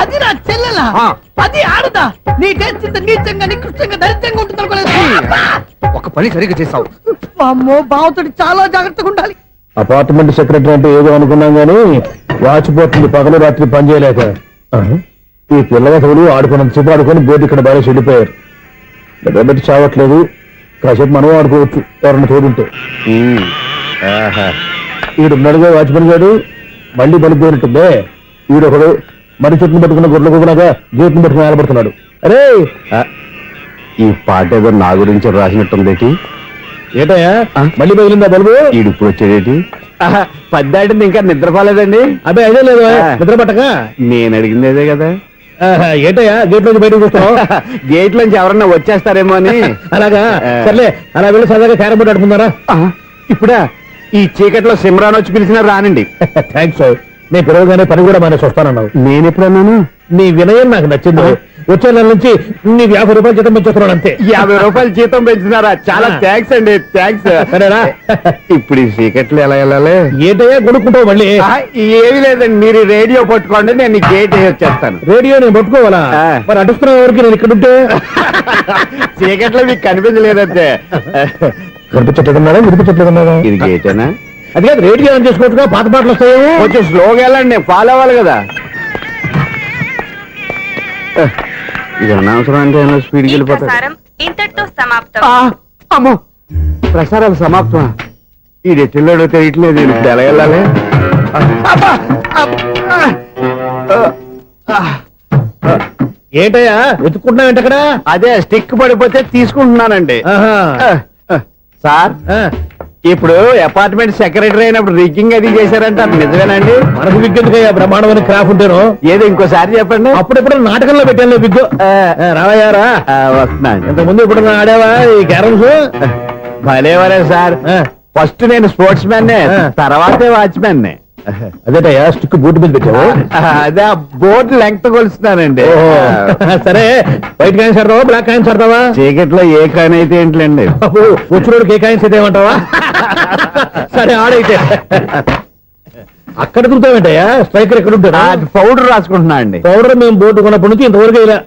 అది నా చెల్లెలా? ఆ. అది ఆడదా? నీ టేస్ట్ ఇంత నీచంగా నికృష్టంగా దరిద్రంగా ఉంటుంది అనుకోలేదు. ఒక పని సరిగ్గా చేస్తావు. అమ్మో, బావతోటి చాలా జాగ్రత్తగా ఉండాలి. అపార్ట్మెంట్ సెక్రటరీ అంటే ఏదో అనుకున్నాం గానీ వాచిపోతుంది పగలు రాత్రి పని చేయలేక. ఈ పిల్లగతులు ఆడుకున్నంతసేపు ఆడుకొని బోర్డు ఇక్కడ బాగా చెడిపోయారు. నిద్రబెట్టి చావట్లేదు. కాసేపు మనం ఆడుకోవచ్చు ఎవరన్నా తోడుంటే. ఈడున్నాడుగా వాచ్మెన్ గారు, మళ్ళీ బలిపోయినట్టుందే. ఈడొకడు మరి చెట్టును పట్టుకున్న గొడ్ల కుక్కలాగా గేట్ను పట్టుకుని ఆలపడుతున్నాడు. అరే, ఈ పాట ఏదో నా గురించి రాసినట్టుంది. ఏటయ్యా మళ్ళీ బదిలిందా బల్బు? ఈడుప్పుడు వచ్చేదేటి? పద్దాటింది ఇంకా నిద్రపోలేదండి. అదే అదే లేదు నిద్ర పట్టక. నేను అడిగింది అదే కదా. ఏటయ్యా గేట్ నుంచి బయటకు చూస్తావు? గేట్ లోంచి ఎవరన్నా వచ్చేస్తారేమో అని. అలాగా, సర్లే అలా వెళ్ళి సరదాగా క్యారం బోర్డు ఆడుకున్నారా? ఇప్పుడా ఈ చీకట్లో సిమ్రాన్ వచ్చి పిలిచినా రానండి. థ్యాంక్స్. నేను పిలవగానే పని కూడా మానేసి వస్తానన్నావు. నేను ఎప్పుడన్నాను? నీ వినయం నాకు నచ్చింది. వచ్చే నెల నుంచి నీ 50 రూపాయలు జీతం పెంచుతున్నాను అంతే. 50 రూపాయలు జీతం పెంచుతున్నారా? చాలా థ్యాంక్స్ అండి, థ్యాంక్స్. సరేనా? ఇప్పుడు ఈ చీకట్లు ఎలా వెళ్ళాలి? ఏంటయ్యా కొనుక్కుంటావు మళ్ళీ? ఏమి లేదండి, మీరు రేడియో పట్టుకోండి, నేను గేట్ వేసి వచ్చేస్తాను. రేడియో నేను పట్టుకోవాలా? మరి అడుస్తున్న వరకు నేను ఇక్కడ ఉంటే చీకట్లో మీకు కనిపించలేదంటే. కనిపించట్లేదన్నారా వినిపించట్లేదన్నారా? ఇది గేటేనా? అది కాదు, రేడియో ఆన్ చేసుకోవచ్చుగా, పాత పాటలు వస్తాయేమో. కొంచెం స్లోగా వెళ్ళండి, నేను ఫాలో అవ్వాలి కదా. ఇది అనవసరం అంటే స్పీడ్కి వెళ్ళిపోతాడు. ఇంతటితో సమాప్తం. అమ్మో, ప్రసారాలు సమాప్తమా? ఈ రెట్టిల్లోడో తెలియట్లేదు. ఇప్పుడు ఎలా వెళ్ళాలి? ఏంటయ్యా వెతుక్కుంటున్నావు ఏంటక్కడ? అదే స్టిక్ పడిపోతే తీసుకుంటున్నానండి. సార్, ఇప్పుడు అపార్ట్మెంట్ సెక్రటరీ అయినప్పుడు రిగ్గింగ్ అది చేశారంట నిజమేనండి? మనకు విగ్గెందుకయ్యా బ్రహ్మాండమైన క్రాఫ్ ఉంటాను. ఏదో ఇంకోసారి చెప్పండి. అప్పుడెప్పుడు నాటకంలో పెట్టాను విగ్గు. రావయ్యారా వస్తున్నాను. ఇంతకుముందు ఇప్పుడు ఆడావా ఈ క్యారమ్స్? భలేవరే సార్. ఫస్ట్ నేను స్పోర్ట్స్ మ్యాన్ తర్వాతే వాచ్మెన్. అదేటయ్యా స్టిక్ బూట్ మీద పెట్టావు. అదే ఆ బోర్డు లెంగ్త్ కొలుస్తున్నానండి. సరే వైట్ కాయిన్స్ ఆడతావా బ్లాక్ కాయిన్స్ ఆడతావా? చీకట్ లో ఏ కాయిన్ అయితే ఏంటిలేండి. వచ్చినోడికి ఏ కాయిన్స్ అయితే ఏమంటావా? సరే ఆడైతే. అక్కడ దురుతావేంటయ్యా? స్ట్రైకర్ ఎక్కడ ఉంటాడా? పౌడర్ రాసుకుంటున్నా అండి. పౌడర్ మేము బోర్డు కొన్నప్పటి నుంచి ఇంతవరకు ఇలా.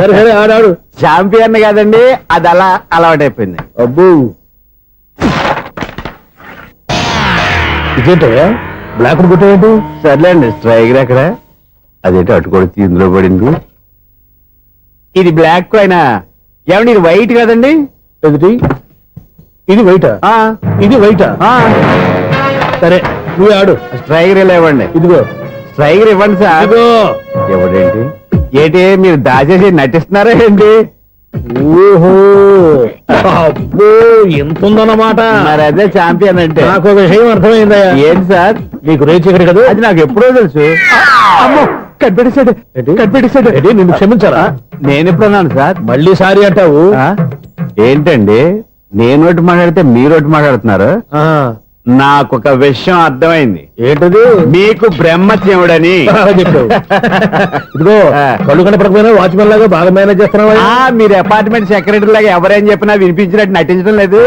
సరే సరే ఆడాడు. చాంపియన్ కాదండి, అది అలా అలవాటైపోయింది. అబ్బు ఇదేంటయ్యా బ్లాక్ కొట్టేయండి. సర్లేండి. స్ట్రైకర్ ఎక్కడ? అదేంటి అటుకొడితే ఇందులో పడింది. ఇది బ్లాక్ అయినా ఏమండి ఇది వైట్ కదండి? ఎదుటి ఇది వైటా? ఇది వైటా? సరే నువ్వు ఆడు. స్ట్రైకర్ ఇలా ఇవ్వండి. ఇదిగో స్ట్రైకర్ ఇవ్వండి సార్. ఇదిగో. ఎవడేంటి ఏంటి మీరు దాచేసి నటిస్తున్నారా ఏంటి? ఓహో అబ్బో ఎంత ఉందన్నమాట. మరి అదే చాంపియన్ అంటే. నాకు ఒక విషయం అర్థమైందయ్యా. ఏంటి సార్? నీకు రేచి ఇక్కడ కదా? అది నాకు ఎప్పుడో తెలుసు. అమ్మో కనిపెట్టేశాడు కనిపెట్టేశాడు. నిన్ను క్షమించారా? నేను ఎప్పుడన్నాను సార్? మళ్ళీ సారీ అంటావు. ఏంటండి నేను ఒకటి మాట్లాడితే మీరు ఒకటి మాట్లాడుతున్నారు. నాకు ఒక విషయం అర్థమైంది. ఏంటది? మీకు బ్రహ్మత్యముడని చెప్పావు. ఇదిగో కళ్ళు కనపడకపోయినా వాచ్మెన్ లాగా బాగా మేనేజ్ చేస్తున్నావా? మీరు అపార్ట్మెంట్ సెక్రటరీ లాగా ఎవరేం చెప్పినా వినిపించినట్టు నటించడం లేదు.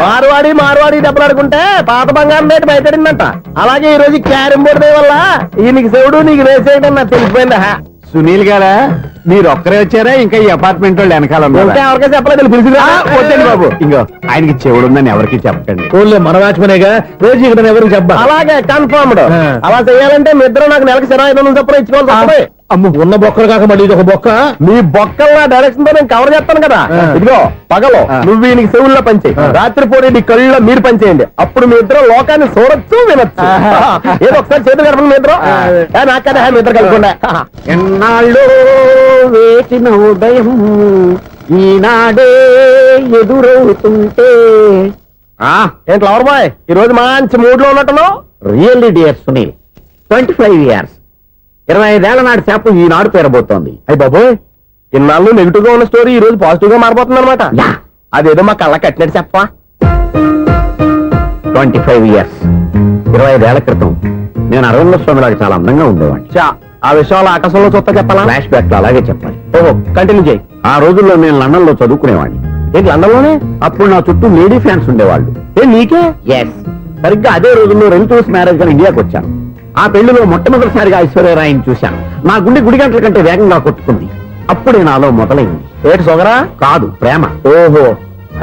మార్వాడి దెబ్బలాడుకుంటే పాత బంగారం రేటు బయటడిందంట. అలాగే ఈ రోజు క్యారం బోర్డు వల్ల ఈయనకి శివుడు నీకు వేసేయడం నాకు తెలిసిపోయిందా? సునీల్ గారా మీరు ఒక్కరే వచ్చారా? ఇంకా ఈ అపార్ట్మెంట్ వాళ్ళు వెనకాల ఎవరికైనా చెప్పలేదు పిలిచిరా? వద్దండి బాబు. ఇంకో ఆయనకి చెవుడుందని ఎవరికి చెప్పకండి. ఓన్లీ మన వాచ్మనేగా రోజు ఇక్కడ ఎవరికి చెప్పా. అలాగే కన్ఫర్మ్డ్. అలా చేయాలంటే మీ ఇద్దరు నాకు నెలకు 2500 చొప్పున ఇచ్చుకోవాలి. అమ్మ ఉన్న బొక్కలు కాక మళ్ళీ ఇది ఒక బొక్క. మీ బొక్కల డైరెక్షన్ తో నేను కవర్ చేస్తాను కదా. ఇదిగో పగలో నువ్వు ఈయనకి చెవుల్లో పంచే, రాత్రిపూట నీ కళ్ళలో మీరు పనిచేయండి. అప్పుడు మీ ఇద్దరు లోకాన్ని చూడొచ్చు వినొచ్చు. ఏదో ఒకసారి చేతులు గడపండి మీ ఇద్దరు. నాకు కదా మీ ఇద్దరు కలుపుకుండా. ఎన్నాళ్ళు వేసిన ఉదయం ఈనాడే ఎదురవుతుంటే. ఏంటి లవర్ బాయ్ ఈ రోజు మంచి మూడ్ లో ఉన్నట్టున్నావు? రియల్లీ డియర్ సునీల్, 25 years 25 ఏళ్ల నాటి చేప ఈనాడు పేరబోతోంది. అయ్యి బాబోయ్ ఇన్నాళ్ళు నెగిటివ్ గా ఉన్న స్టోరీ ఈ రోజు పాజిటివ్ గా మారిపోతుంది అనమాట. అదేదో మా కళ్ళ కట్టినట్టు చెప్పా. 25 years 25 ఏళ్ల క్రితం నేను అరవింద స్వామిలాగా చాలా అందంగా ఉండేవాడిని. ఆ విషయాలు ఆకాశంలో చూస్తా చెప్పాలా? ఫ్లాష్ బ్యాక్ లో అలాగే చెప్పాలి. ఓహో కంటిన్యూ చేయి. ఆ రోజుల్లో నేను లండన్ లో చదువుకునేవాడిని. ఏంటి లండన్ లోనే? అప్పుడు నా చుట్టూ లేడీ ఫ్యాన్స్ ఉండేవాళ్ళు. నీకే? ఎస్. సరిగ్గా అదే రోజుల్లో రిలేటివ్స్ మ్యారేజ్ గా ఇండియాకి వచ్చాను. ఆ పెళ్లిలో మొట్టమొదటిసారిగా ఐశ్వర్యరాయని చూశాను. నా గుండె గుడి గంటల కంటే వేగంగా కొట్టుకుంది. అప్పుడే నాలో మొదలైంది. ఏటి సొగరా? కాదు, ప్రేమ. ఓహో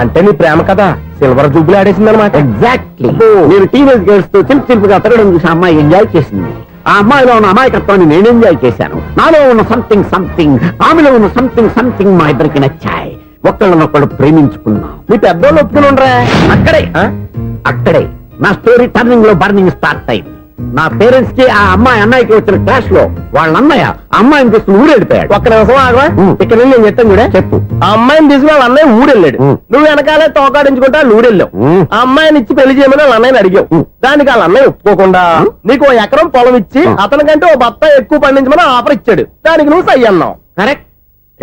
అంటే నీ ప్రేమ కదా సిల్వర్ జూబ్లీ ఆడేసింది అనమాట. ఎగ్జాక్ట్లీ. నేను టీనేజ్ గర్ల్స్ తో చిలుపుగా తిరగడం చూసి అమ్మాయి ఎంజాయ్ చేసింది. ఆ అమ్మాయిలో ఉన్న అమాయకత్వాన్ని నేను ఎంజాయ్ చేశాను. నాలో ఉన్న సంథింగ్ ఆమెలో ఉన్న సంథింగ్ మా ఇద్దరికి నచ్చాయి. ఒకళ్ళనొక్కడు ప్రేమించుకున్నాం. మీ పెద్దోళ్ళు ఒప్పుకుని ఉండరా? అక్కడే నా స్టోరీ టర్నింగ్ లో బర్నింగ్ స్టార్ట్ అయింది. నా పేరెంట్స్ కి ఆ అమ్మాయి అన్నయ్యకి వచ్చిన క్లాష్ లో వాళ్ళ అన్నయ్య అమ్మాయిని తీసుకుని ఊరెళ్ళిపోయాడు. ఒక్క నిమిషం ఆగవా? ఇక్కడ నేను చెప్తాను కూడా చెప్పు. ఆ అమ్మాయిని తీసుకుని వాళ్ళ అన్నయ్య ఊరెళ్ళాడు. నువ్వు వెనకాలే తోకాడించుకుంటా ఊరెళ్ళావు. ఆ అమ్మాయిని ఇచ్చి పెళ్లి చేయమని వాళ్ళ అన్నయ్యని అడిగావు. దానికి వాళ్ళ అన్నయ్య ఒప్పుకోకుండా నీకు 1 ఎకరం పొలం ఇచ్చి అతనికంటే 1 బత్త ఎక్కువ పండించమని ఆఫర్ ఇచ్చాడు. దానికి నువ్వు సై అన్నావు. కరెక్ట్.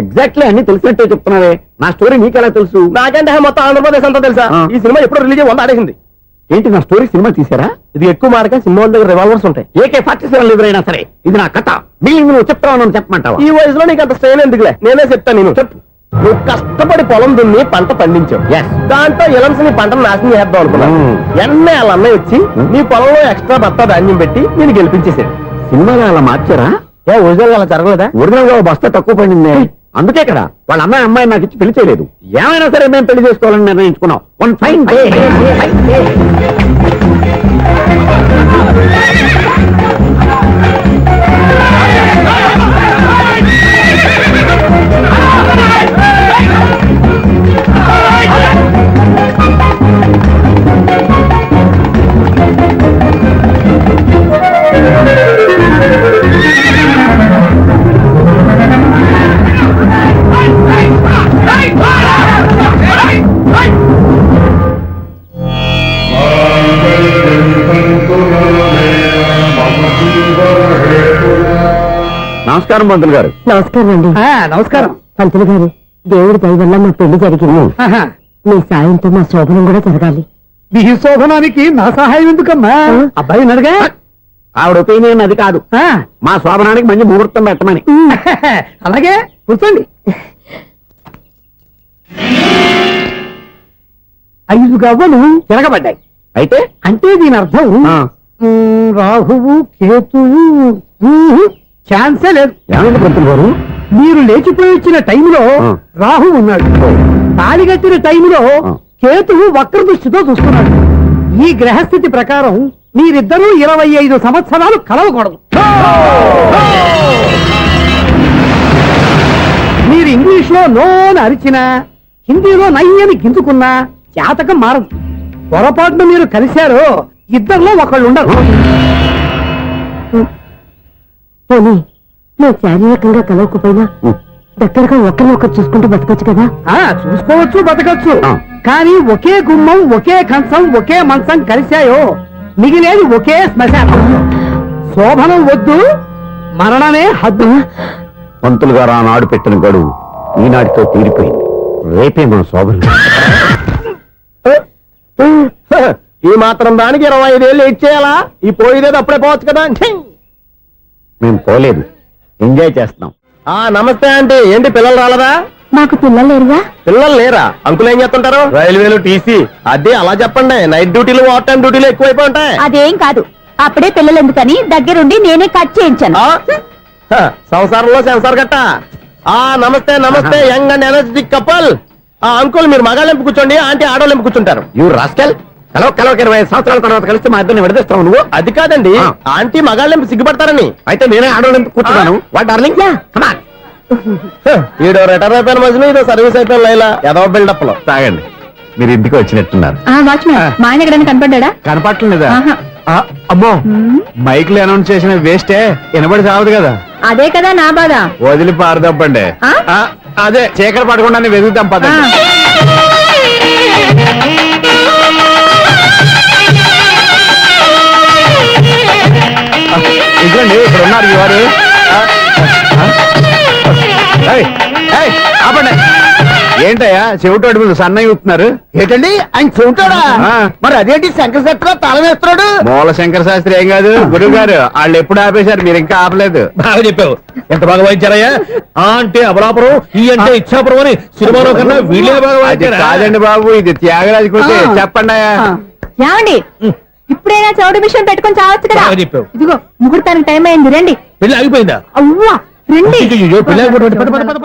ఎగ్జాక్ట్లీ అన్ని తెలిసినట్టే చెప్తున్నావే. నా స్టోరీ నీకెలా తెలుసు? నాకంటే మొత్తం ఆంధ్రప్రదేశ్ అంతా తెలుసా? ఈ సినిమా ఎప్పుడు రిలీజ్ 100 ఆడేసింది. ఏంటి నా స్టోరీ సినిమా తీసారా? ఇది ఎక్కువ మార్గా సినిమా వాళ్ళ దగ్గర రివాల్వర్స్ ఉంటాయి. AK-47 ఎదురైనా సరే ఇది నా కథ. మిగిలింది నువ్వు చెప్తావు చెప్పమంటావా? ఈ వయసులో నీకు అంత స్ట్రెయిన్ ఎందుకులే, నేనే చెప్తాను. నేను చెప్పు. నువ్వు కష్టపడి పొలం దున్ని పంట పండించావు. దాంతో ఎలమ్స్ నీ పంటను నాశనం చేద్దాం అనుకున్నావు. ఎన్నే వాళ్ళ అన్నయ్య వచ్చి నీ పొలంలో ఎక్స్ట్రా బత్తా ధాన్యం పెట్టి నేను గెలిపించేసాడు. సినిమాలో అలా మార్చారా? ఒరిజినల్ అలా జరగలేదా? ఒరిజినల్ గా బస్తా తక్కువ పడింది. అందుకే కదా వాళ్ళ అమ్మాయి నాకు ఇచ్చి పెళ్లి చేయలేదు. ఏమైనా సరే మేము పెళ్లి చేసుకోవాలని నిర్ణయించుకున్నాం. One fine day. నమస్కారం పంతులు గారు. నమస్కారం అండి. నమస్కారం. పంతులు గారు, దేవుడి దయ వల్ల మా పెళ్లి జరిగింది. ఆహా. మీ సాయంతో మా శోభనం కూడా జరగాలి. మీ శోభనానికి నా సహాయం ఎందుకమ్మా? అబ్బాయి ఉన్నాడుగా. ఆవిడ ఒపీనియన్ అది కాదు, ఆ, మా శోభనానికి మంచి ముహూర్తం పెట్టమని. అలాగే కూర్చోండి. 5 గవ్వలు తిరగబడ్డాయి. అయితే అంటే దీని అర్థం ఆ, రాహువు కేతువు ఛాన్సే లేదు. ఏమైంది పంతులు గారు? మీరు లేచిపోయి వచ్చిన టైంలో ఆ. రాహు ఉన్నాడు, తాళిగట్టిన టైంలో ఆ. కేతువు వక్ర దృష్టితో చూస్తున్నాడు. ఈ గ్రహస్థితి ప్రకారం మీరిద్దరూ 25 సంవత్సరాలు కలవకూడదు. మీరు ఇంగ్లీష్ లో నోన్ అరిచినా, హిందీలో నయ్యని గింజుకున్నా జాతకం మారదు. పొరపాటున మీరు కలిశారో ఇద్దరిలో ఒకళ్ళు ఉండరు. పోనీ మేము శారీరకంగా కలవకపోయినా దగ్గరగా ఒకరినొకరు చూసుకుంటూ బతకొచ్చు కదా. చూసుకోవచ్చు, బతకచ్చు. ఆ. కానీ ఒకే గుమ్మం, ఒకే కంచం, ఒకే మంచం కలిశాయో మిగిలేది ఒకే శ్మశానం. శోభనం వద్దు, మరణమే హద్దు. పంతులు గారు ఆనాడు పెట్టిన గడువు ఈనాటితో తీరిపోయింది. రేపే మన శోభనం. ఈ మాత్రం దానికి 25 ఏళ్ళు ఇచ్చేయాలా? ఈ పోయిదేది అప్పుడే పోవచ్చు కదా. మేము పోలేదు, ఎంజాయ్ చేస్తున్నాం. నమస్తే ఆంటీ. ఏంటి పిల్లలు రాలదా? మాకు పిల్లలు లేరుగా. పిల్లలు లేరా? అంకులు ఏం చేస్తుంటారు? రైల్వేలు టీసీ. అదే అలా చెప్పండి. నైట్ డ్యూటీలు, ఓవర్ టైం డ్యూటీలు ఎక్కువైపోయి ఉంటాయి. అదేం కాదు, అప్పుడే పిల్లలు ఎందుకని దగ్గరుండి నేనే కట్ చేయించాను. సంసారంలో సెన్సార్ గట్ట. నమస్తే నమస్తే, young and energetic couple. Uncle మీరు మగాళ్ళెంపు కూర్చోండి, ఆంటీ ఆడోళ్ళెంపు కూర్చుంటారు. యూ రాస్కెల్, కలవక 20 సంవత్సరాల తర్వాత కలిస్తే మా ఇద్దరిని విడదీస్తావు నువ్వు. అది కాదండి, ఆంటీ మగాళ్ళెంపు సిగ్గుపడతారని. అయితే నేనే ఆడవాళ్ళని కూర్చున్నాను. What darling, come on. ఈడో రిటైర్ అయిపోయిన మధ్యలో ఇదో సర్వీస్ అయిపోయిన లైలా ఏదో బిల్డప్ లో. తాగండి, మీరు ఇంటికి వచ్చినట్టున్నారు. వాచ్మెన్ మా ఆయన ఎక్కడైనా కనపడ్డా? కనపట్లేదా? అమ్మో, మైక్ లో అనౌన్స్ చేసిన వేస్టే, వినబడి సావదు కదా. అదే కదా నా బాధ. వదిలి పారదప్పండి. అదే చీకటి పడకుండా వెతుకుతాం పదండి. ఇదిగోండి, ఇక్కడ ఉన్నారు ఈ వారు. ఆపండి. ఏంటయ్యా చెవిటోడి మీద సన్నయ్య చూస్తున్నారు? ఏంటండి ఆయన చెబుతాడా? మరి అదేంటి శంకర శెట్టిలో తాళం వేస్తున్నాడు? మూల శంకర శాస్త్రి ఏం కాదు, గురువు గారు. వాళ్ళు ఎప్పుడు ఆపేశారు, మీరు ఇంకా ఆపలేదు. బాగా చెప్పావు. ఎంత బాగా వాయించారయ్యా. ఆ అంటే అబలాపురం, ఈ అంటే ఇచ్చాపురం అని సినిమాలో కన్నా వీళ్ళే బాగా అది వాయించారా? కాదండి బాబు, ఇది త్యాగరాజ కృతి. చెప్పండి అయ్యా. ఏమండి, ఇప్పుడైనా చౌడు మిషన్ పెట్టుకొని చావచ్చు కదా. బాగా చెప్పావు. ఇదిగో ముహూర్తానికి టైం అయింది, రండి. పెళ్లి ఆగిపోయిందా? అవ్వా రండి. అయ్యయ్యో, పెళ్లి ఆగిపోయింది. పద, పద, పద, పద.